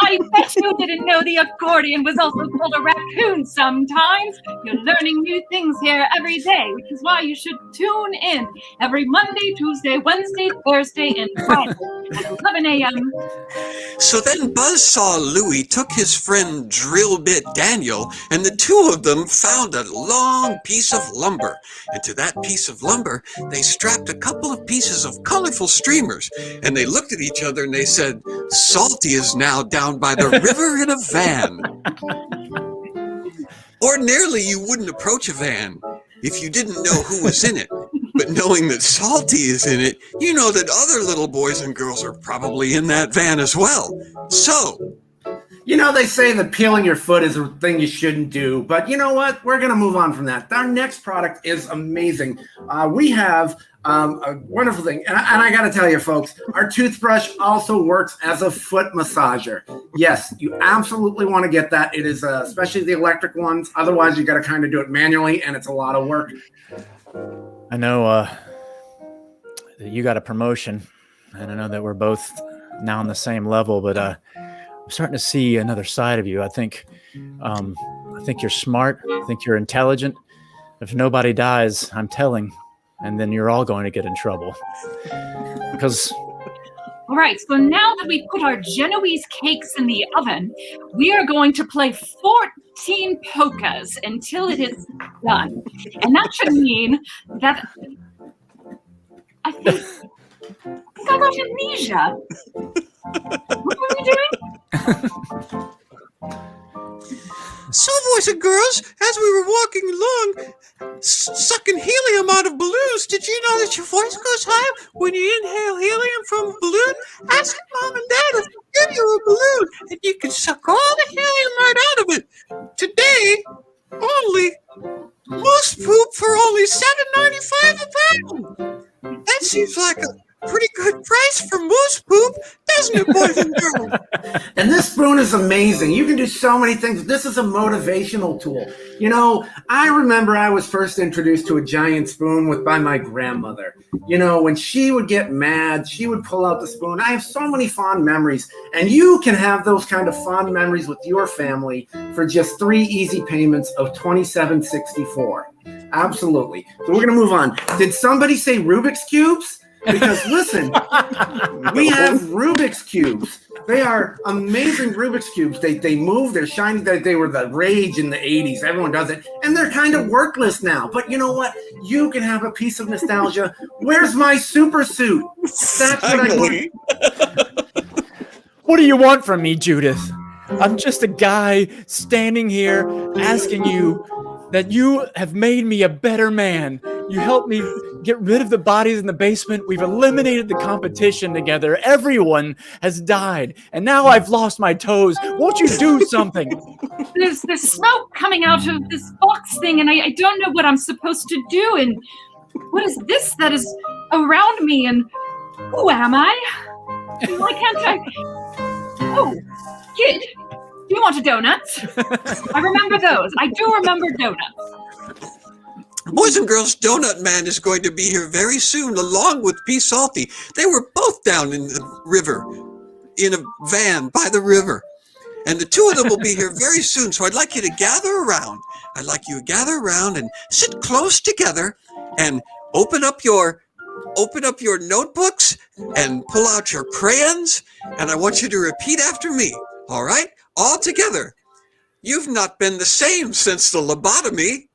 I bet you didn't know the accordion was also called a raccoon sometimes. You're learning new things here every day, which is why you should tune in every Monday, Tuesday, Wednesday, Thursday, and Friday at 11 a.m. So then Buzzsaw Louie took his friend Drillbit Daniel, and the two of them found a long piece of lumber. And to that piece of lumber, they strapped a couple of pieces of colorful streamers, and they looked at each other and they said, Salty is now down by the river in a van. Ordinarily, you wouldn't approach a van if you didn't know who was in it. But knowing that Salty is in it, you know that other little boys and girls are probably in that van as well. So... they say that peeling your foot is a thing you shouldn't do. But you know what? We're going to move on from that. Our next product is amazing. We have a wonderful thing. And I got to tell you, folks, our toothbrush also works as a foot massager. Yes, you absolutely want to get that. It is especially the electric ones. Otherwise, you got to kind of do it manually, and it's a lot of work. I know that you got a promotion, and I know that we're both now on the same level, but I'm starting to see another side of you. I think you're smart. I think you're intelligent. If nobody dies, I'm telling, and then you're all going to get in trouble. Because... All right, so now that we put our Genoese cakes in the oven, we are going to play 14 polkas until it is done. And that should mean that I think I got amnesia. What were we doing? So, boys and girls, as we were walking along, sucking helium out of balloons, did you know that your voice goes higher when you inhale helium from a balloon? Ask Mom and Dad if they give you a balloon, and you can suck all the helium right out of it. Today, only moose poop for only $7.95 a pound. That seems like a pretty good price for moose poop, doesn't it, boys and girls? And this spoon is amazing. You can do so many things. This is a motivational tool. You know, I remember I was first introduced to a giant spoon by my grandmother. You know, when she would get mad, she would pull out the spoon. I have so many fond memories. And you can have those kind of fond memories with your family for just 3 easy payments of $27.64. Absolutely. So we're going to move on. Did somebody say Rubik's Cubes? Because listen, we have Rubik's Cubes. They are amazing Rubik's Cubes. They move, they're shiny. They were the rage in the 80s. Everyone does it. And they're kind of worthless now. But you know what? You can have a piece of nostalgia. Where's my super suit? That's what I want. What do you want from me, Judith? I'm just a guy standing here asking you that you have made me a better man. You helped me get rid of the bodies in the basement. We've eliminated the competition together. Everyone has died. And now I've lost my toes. Won't you do something? There's smoke coming out of this box thing, and I don't know what I'm supposed to do. And what is this that is around me? And who am I? Why can't I? Oh, kid. Do you want a donut? I remember those. I do remember donuts. Boys and girls, Donut Man is going to be here very soon, along with P. Salty. They were both down in the river, in a van by the river. And the two of them will be here very soon, so I'd like you to gather around. I'd like you to gather around and sit close together and open up your notebooks and pull out your crayons, and I want you to repeat after me, all right? All together. You've not been the same since the lobotomy.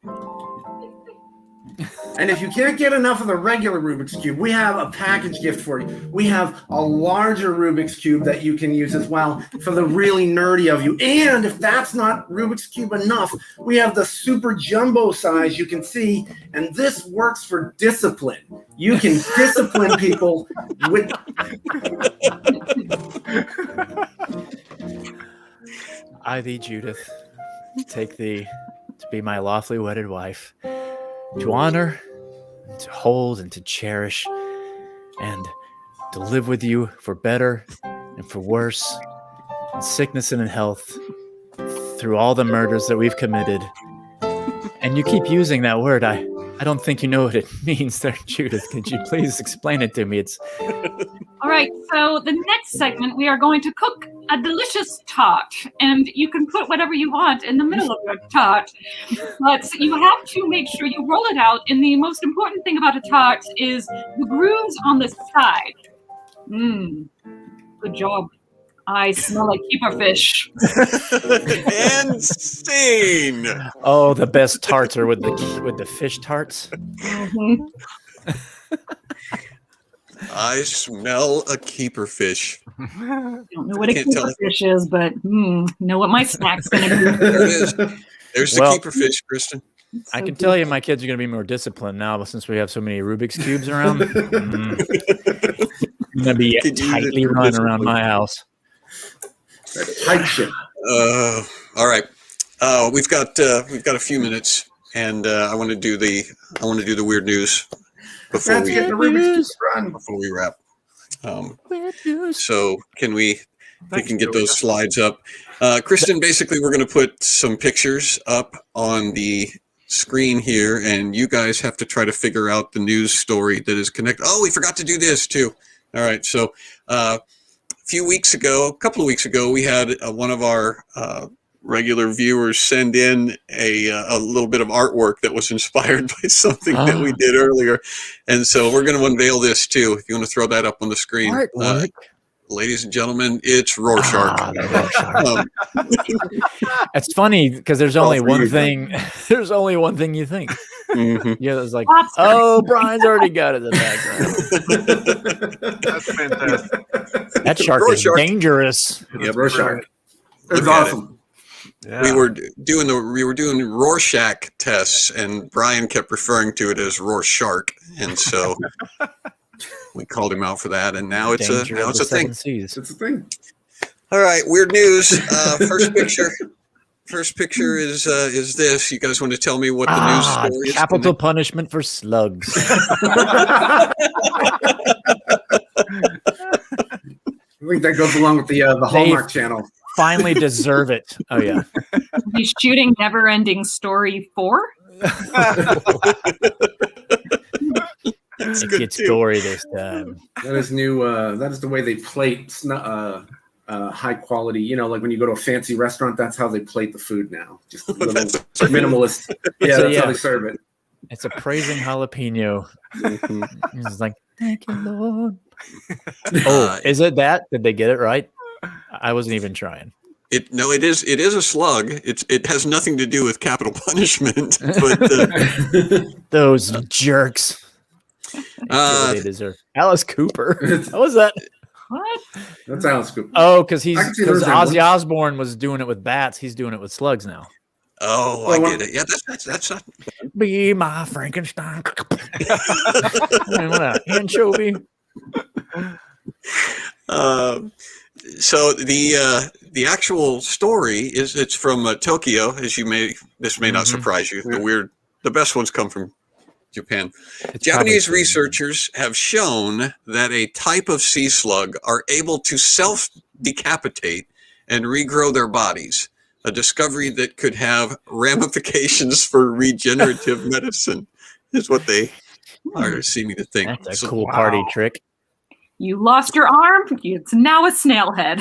And if you can't get enough of the regular Rubik's Cube, we have a package gift for you. We have a larger Rubik's Cube that you can use as well for the really nerdy of you. And if that's not Rubik's Cube enough, we have the super jumbo size you can see, and this works for discipline. You can discipline people with... I thee, Judith, take thee to be my lawfully wedded wife, to honor, to hold, and to cherish, and to live with you for better and for worse, in sickness and in health, through all the murders that we've committed. And you keep using that word. I don't think you know what it means there, Judith. Could you please explain it to me? All right, so the next segment, we are going to cook a delicious tart, and you can put whatever you want in the middle of your tart, but you have to make sure you roll it out, and the most important thing about a tart is the grooves on the side. Good job. I smell like keeper fish. And scene. Oh, the best tarts are with the fish tarts. Mm-hmm. I smell a keeper fish. I don't know what a keeper fish is, but know what my snack's going to be. There it is. There's the keeper fish, Kristin. I can tell you my kids are going to be more disciplined now since we have so many Rubik's Cubes around. I'm going to be tightly run around my house. Tight ship. All right. We've got a few minutes, and I want to do the weird news before we wrap. So we can get those slides up. Kristin, basically, we're going to put some pictures up on the screen here, and you guys have to try to figure out the news story that is connected. Oh, we forgot to do this too. All right. So a couple of weeks ago, we had one of our regular viewers send in a little bit of artwork that was inspired by something that we did earlier. And so we're going to unveil this too. If you want to throw that up on the screen. Ladies and gentlemen, it's Rorschach. It's funny because there's only one thing. There's only one thing you think. Mm-hmm. Yeah, it's like, oh, Brian's already got it in the background. That's fantastic. That shark is dangerous. Yep, Rorschach. It's Look at awesome. Yeah. We were doing Rorschach tests, and Brian kept referring to it as Rorschach, and so we called him out for that. And now it's a thing. Seas. It's a thing. All right, weird news. First picture is this. You guys want to tell me what the news story is? Capital punishment for slugs. I think that goes along with the Hallmark Channel. Finally deserve it. Oh yeah. He's shooting Never Ending Story 4. It gets gory this time. That is new. That is the way they plate high quality. You know, like when you go to a fancy restaurant, that's how they plate the food now. Just a little minimalist. Yeah, that's how they serve it. It's a praising jalapeno. It's like, thank you, Lord. Oh, is it that? Did they get it right? I wasn't even trying. It is a slug. It has nothing to do with capital punishment. But those jerks. They deserve. Alice Cooper. How was that? What? That's Alice Cooper. Oh, because Ozzy Osbourne was doing it with bats. He's doing it with slugs now. Oh, I get it. Yeah, that's not. Be my Frankenstein. What an anchovy. So the actual story it's from Tokyo, this may not surprise you. The best ones come from Japan. Japanese researchers have shown that a type of sea slug are able to self-decapitate and regrow their bodies, a discovery that could have ramifications for regenerative medicine, is what they are seeming to think. That's a cool party trick. You lost your arm. It's now a snail head.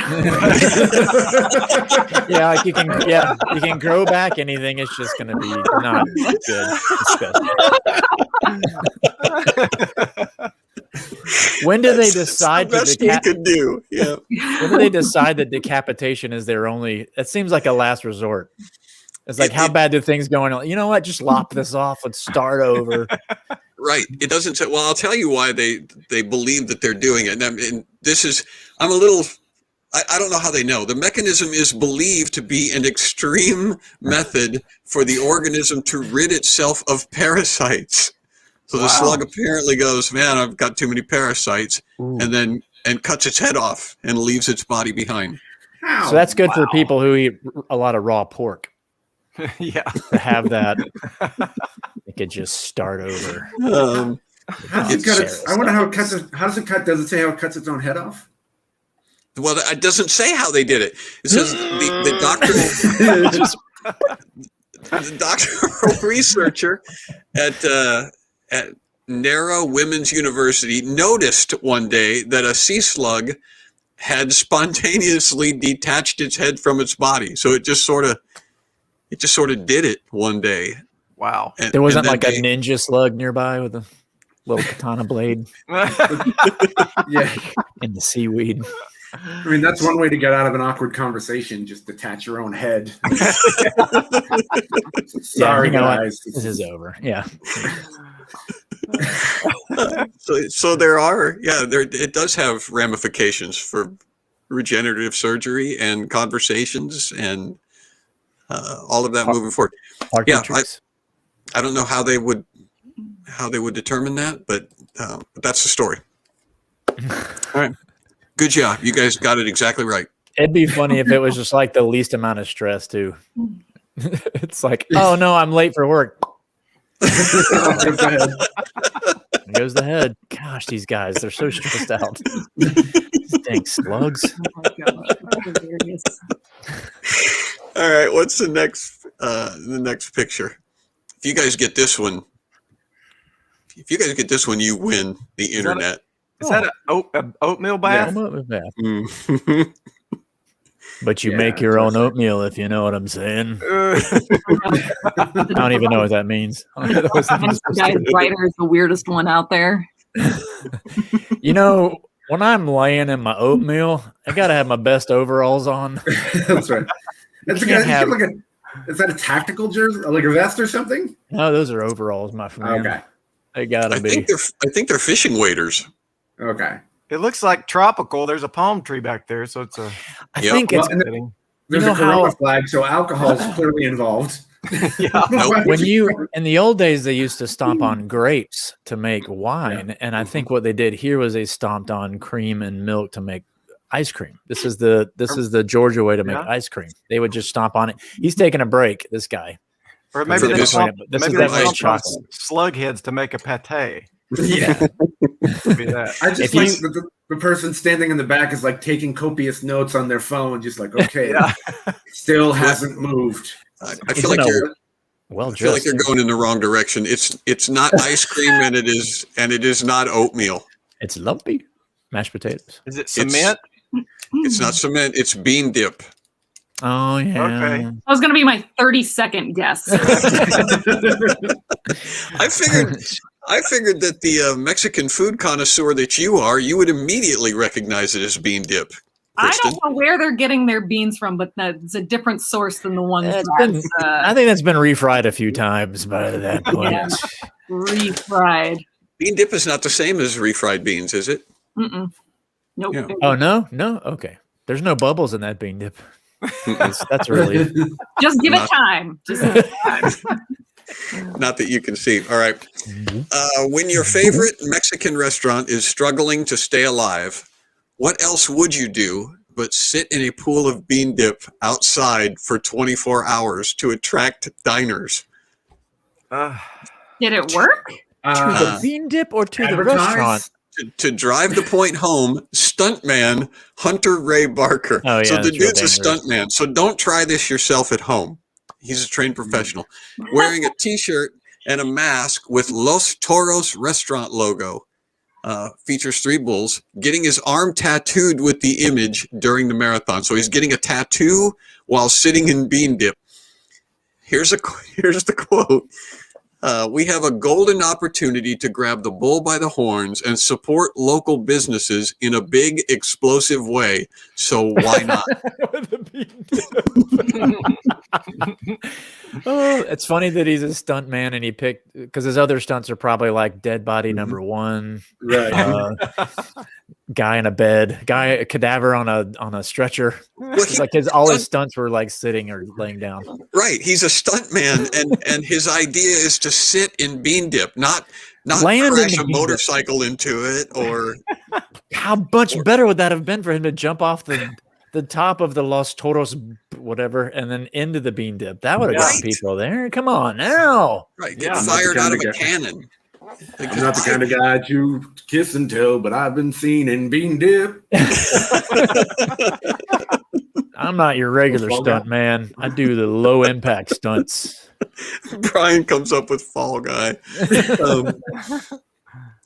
Yeah, like you can grow back anything. It's just going to be not good. When do they decide the best we could do? Yeah. When do they decide that decapitation is their only? It seems like a last resort. It's like, how bad do things going on? You know what? Just lop this off. Let's start over. Right. It doesn't say, well, I'll tell you why they believe that they're doing it. And this is, I don't know how they know. The mechanism is believed to be an extreme method for the organism to rid itself of parasites. So the slug apparently goes, man, I've got too many parasites, and cuts its head off and leaves its body behind. So that's good for people who eat a lot of raw pork. Yeah. To have that, it could just start over. I wonder how it cuts it. How does it cut? Does it say how it cuts its own head off? Well, it doesn't say how they did it. It says the doctoral researcher at Nara Women's University noticed one day that a sea slug had spontaneously detached its head from its body. So it just sort of did it one day. Wow. There wasn't like a ninja slug nearby with a little katana blade. Yeah. In the seaweed. I mean, that's one way to get out of an awkward conversation. Just detach your own head. Sorry, guys. This is over. Yeah. So there are, it does have ramifications for regenerative surgery and conversations and all of that moving forward. I don't know how they would determine that, but that's the story. All right. Good job. You guys got it exactly right. It'd be funny if it was just like the least amount of stress too. It's like, oh no, I'm late for work. There goes the head. Gosh, these guys, they're so stressed out. Dang slugs. Oh my gosh, that's hilarious. All right, what's the next picture? If you guys get this one, you win the internet. Is that an oatmeal bath? Yeah, but you make your own oatmeal, if you know what I'm saying. I don't even know what that means. Guy's writer is the weirdest one out there. You know, when I'm laying in my oatmeal, I gotta have my best overalls on. That's right. Is that a tactical jersey, like a vest or something? No, those are overalls, my friend. Okay. They gotta be. I think they're fishing waders. Okay. It looks like tropical. There's a palm tree back there, so it's a. I think it's. There's a Corona flag, so alcohol is clearly involved. When in the old days, they used to stomp on grapes to make wine, and I think what they did here was they stomped on cream and milk to make ice cream. This is the Georgia way to make ice cream. They would just stomp on it. He's taking a break. This guy. Or maybe they chocolate. slug heads to make a pate. Yeah. Be that. I just like the person standing in the back is like taking copious notes on their phone, just like, okay, still hasn't moved. I feel like you're going in the wrong direction. It's not ice cream, and it is not oatmeal. It's lumpy mashed potatoes. Is it cement? It's not cement. It's bean dip. Oh yeah. Okay. That was going to be my 30-second guess. I figured that the Mexican food connoisseur that you are, you would immediately recognize it as bean dip. Kristin. I don't know where they're getting their beans from, but it's a different source than the ones. I think that's been refried a few times by that point. Yeah. Refried. Bean dip is not the same as refried beans, is it? Mm-mm. Nope. Yeah. Oh no. Okay. There's no bubbles in that bean dip. That's a relief. Just give it time. Not that you can see. All right. When your favorite Mexican restaurant is struggling to stay alive, what else would you do but sit in a pool of bean dip outside for 24 hours to attract diners? Did it work? To the bean dip or to the restaurant? To drive the point home, stuntman Hunter Ray Barker. Oh, yeah, so the dude's a dangerous. stuntman. So don't try this yourself at home. He's a trained professional. Wearing a T-shirt and a mask with Los Toros restaurant logo. Features 3 bulls. Getting his arm tattooed with the image during the marathon. So he's getting a tattoo while sitting in bean dip. Here's the quote. We have a golden opportunity to grab the bull by the horns and support local businesses in a big, explosive way. So why not? Oh, it's funny that he's a stunt man and he picked because his other stunts are probably like dead body number 1, Right? guy in a bed, a cadaver on a stretcher. Well, It's like all his stunts were like sitting or laying down. Right. He's a stunt man, and his idea is to sit in bean dip, not Land in crash the a bean dip. motorcycle into it or How much better would that have been for him to jump off the top of the Los Toros, whatever, and then into the bean dip? That would have got people there. Come on now. right, get fired out of a cannon. I'm not the kind of guy to kiss and tell, but I've been seen in bean dip. I'm not your regular stunt man. I do the low impact stunts. Brian comes up with Fall Guy.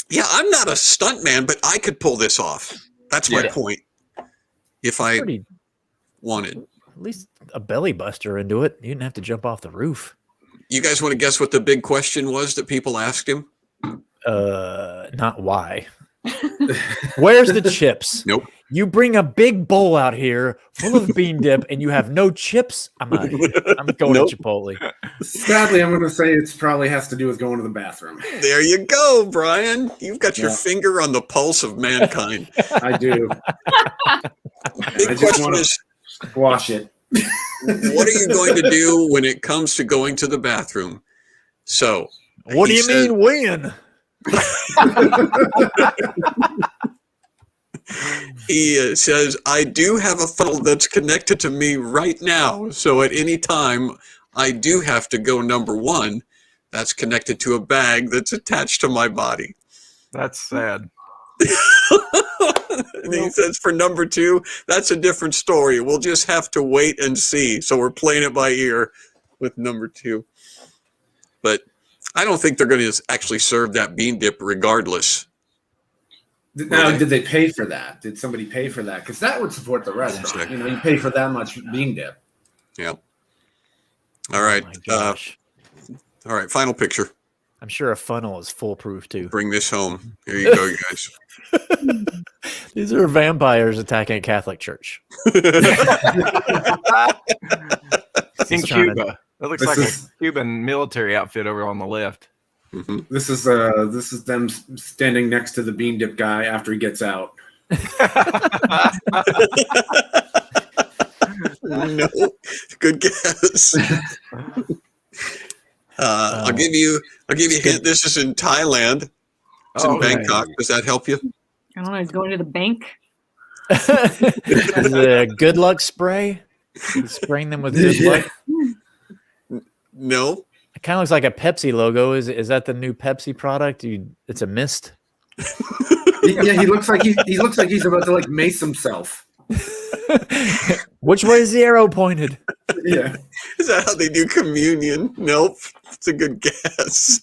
Yeah, I'm not a stunt man, but I could pull this off. That's my point. If I wanted. At least a belly buster into it. You didn't have to jump off the roof. You guys want to guess what the big question was that people asked him? Not why. Where's the chips? Nope. You bring a big bowl out here full of bean dip and you have no chips? I'm out of here. I'm going to Chipotle. Sadly, I'm going to say it probably has to do with going to the bathroom. There you go, Brian. You've got your finger on the pulse of mankind. I do. Big question is, squash it. what are you going to do when it comes to going to the bathroom? So, What do you mean when? He says, I do have a funnel that's connected to me right now. So at any time, I do have to go number 1. That's connected to a bag that's attached to my body. That's sad. And he says for number 2, that's a different story. We'll just have to wait and see. So we're playing it by ear with number 2. But I don't think they're going to actually serve that bean dip regardless. Now, did they pay for that? Did somebody pay for that? Because that would support the restaurant. You know, you pay for that much bean dip. Yeah. All right. All right. Final picture. I'm sure a funnel is foolproof too. Bring this home. Here you go, you guys. These are vampires attacking a Catholic church. In Cuba. That looks like a Cuban military outfit over on the left. Mm-hmm. This is them standing next to the bean dip guy after he gets out. No, good guess. I'll give you a hint. This is in Thailand. It's in Bangkok. Does that help you? I don't know. He's going to the bank. The good luck spray. He's spraying them with good luck. No. It kind of looks like a Pepsi logo. Is that the new Pepsi product? It's a mist. Yeah, he looks like he's about to like mace himself. Which way is the arrow pointed? Yeah. Is that how they do communion? Nope. It's a good guess.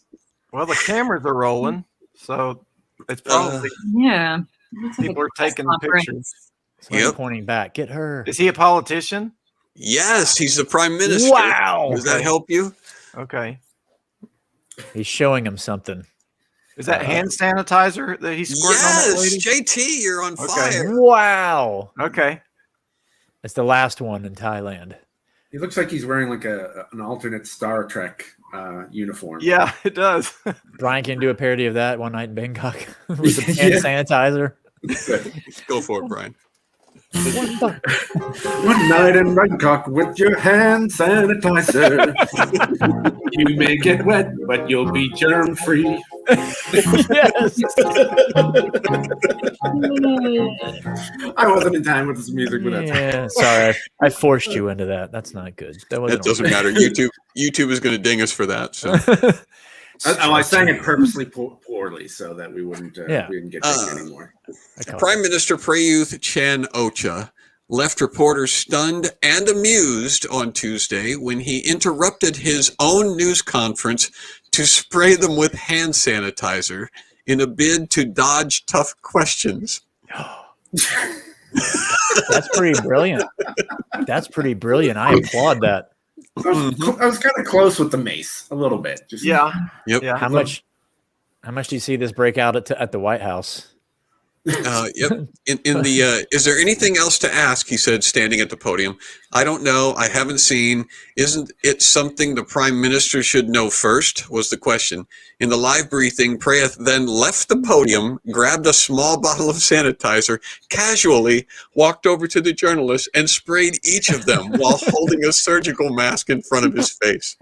Well, the cameras are rolling, so it's probably Yeah. people are taking the pictures. Yep. Pointing back. Get her. Is he a politician? Yes, he's the prime minister. Wow. Does that help you? Okay. He's showing him something. Is that hand sanitizer that he's squirting on that lady? Yes, JT, you're on fire. Wow. Okay. It's the last one in Thailand. He looks like he's wearing like an alternate Star Trek uniform. Yeah, it does. Brian can do a parody of that one night in Bangkok with some hand sanitizer. Go for it, Brian. One night in Bangkok with your hand sanitizer. You may get wet, but you'll be germ free. Yes. I wasn't in time with this music, but that's Yeah, sorry. I forced you into that. That's not good. That doesn't matter. YouTube is going to ding us for that. So. I sang it purposely poorly so that we wouldn't we didn't get dinged anymore. Prime Minister Prayuth Chan-o-cha left reporters stunned and amused on Tuesday when he interrupted his own news conference to spray them with hand sanitizer in a bid to dodge tough questions. That's pretty brilliant. That's pretty brilliant. I applaud that. I was kind of close with the mace a little bit. Just Yep. Yeah. How much do you see this break out at the White House? Yep. In the is there anything else to ask? He said, standing at the podium. I don't know. I haven't seen. Isn't it something the prime minister should know first? Was the question. In the live briefing, Prayuth then left the podium, grabbed a small bottle of sanitizer, casually walked over to the journalists and sprayed each of them while holding a surgical mask in front of his face.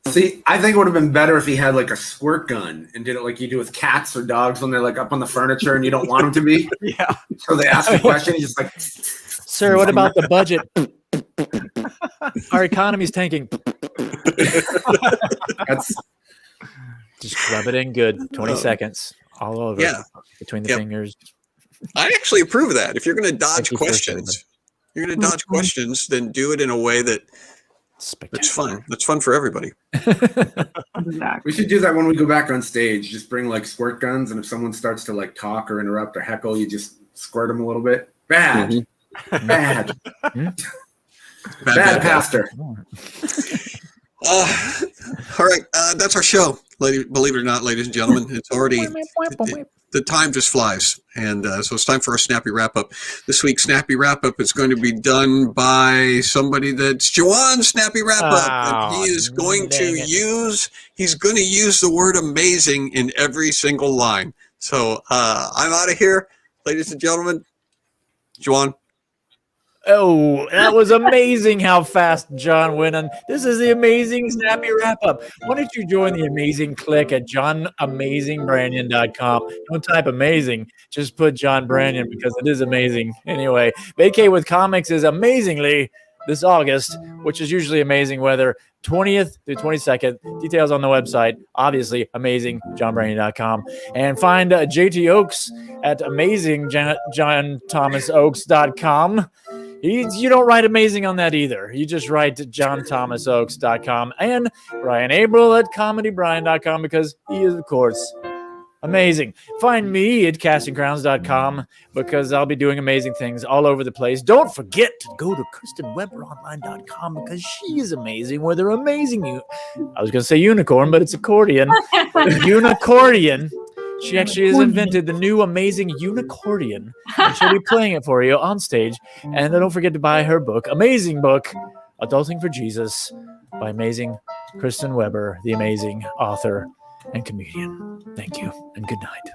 See, I think it would have been better if he had like a squirt gun and did it like you do with cats or dogs when they're like up on the furniture and you don't want them to be. Yeah. So they ask a question, he's just like, Sir, what about the budget? Our economy's tanking. that's Just rub it in good. 20 seconds. All over. Yeah. Between the fingers. I actually approve of that. If you're going to dodge Thank you for questions, then do it in a way that's fun. That's fun for everybody. we should do that when we go back on stage. Just bring like squirt guns, and if someone starts to like talk or interrupt or heckle, you just squirt them a little bit. Bad. Bad, pastor. All right, that's our show. Believe it or not, ladies and gentlemen, it's already the time just flies, and so it's time for our Snappy Wrap Up. This week's Snappy Wrap Up is going to be done by somebody that's Juan Snappy Wrap Up, and he is going to use the word amazing in every single line. So I'm out of here, ladies and gentlemen. Juan. Oh, that was amazing how fast John went on. This is the amazing Snappy Wrap Up. Why don't you join the amazing click at johnamazingbrandon.com. Don't type amazing, just put John Brandon because it is amazing. Anyway, Vacate with Comics is amazingly this August, which is usually amazing weather, 20th through 22nd. Details on the website, obviously, amazingjohnbrandon.com. And find JT Oaks at amazingjohnthomasoaks.com. You don't write amazing on that either. You just write johnthomasoaks.com and Brian April at comedybrian.com because he is, of course, amazing. Find me at castingcrowns.com because I'll be doing amazing things all over the place. Don't forget to go to KristinWeberOnline.com because she is amazing with her amazing I was going to say unicorn, but it's accordion. Unicordion. She actually has invented the new amazing unicordion. And she'll be playing it for you on stage. And don't forget to buy her book, amazing book, Adulting for Jesus, by amazing Kristin Weber, the amazing author and comedian. Thank you and good night.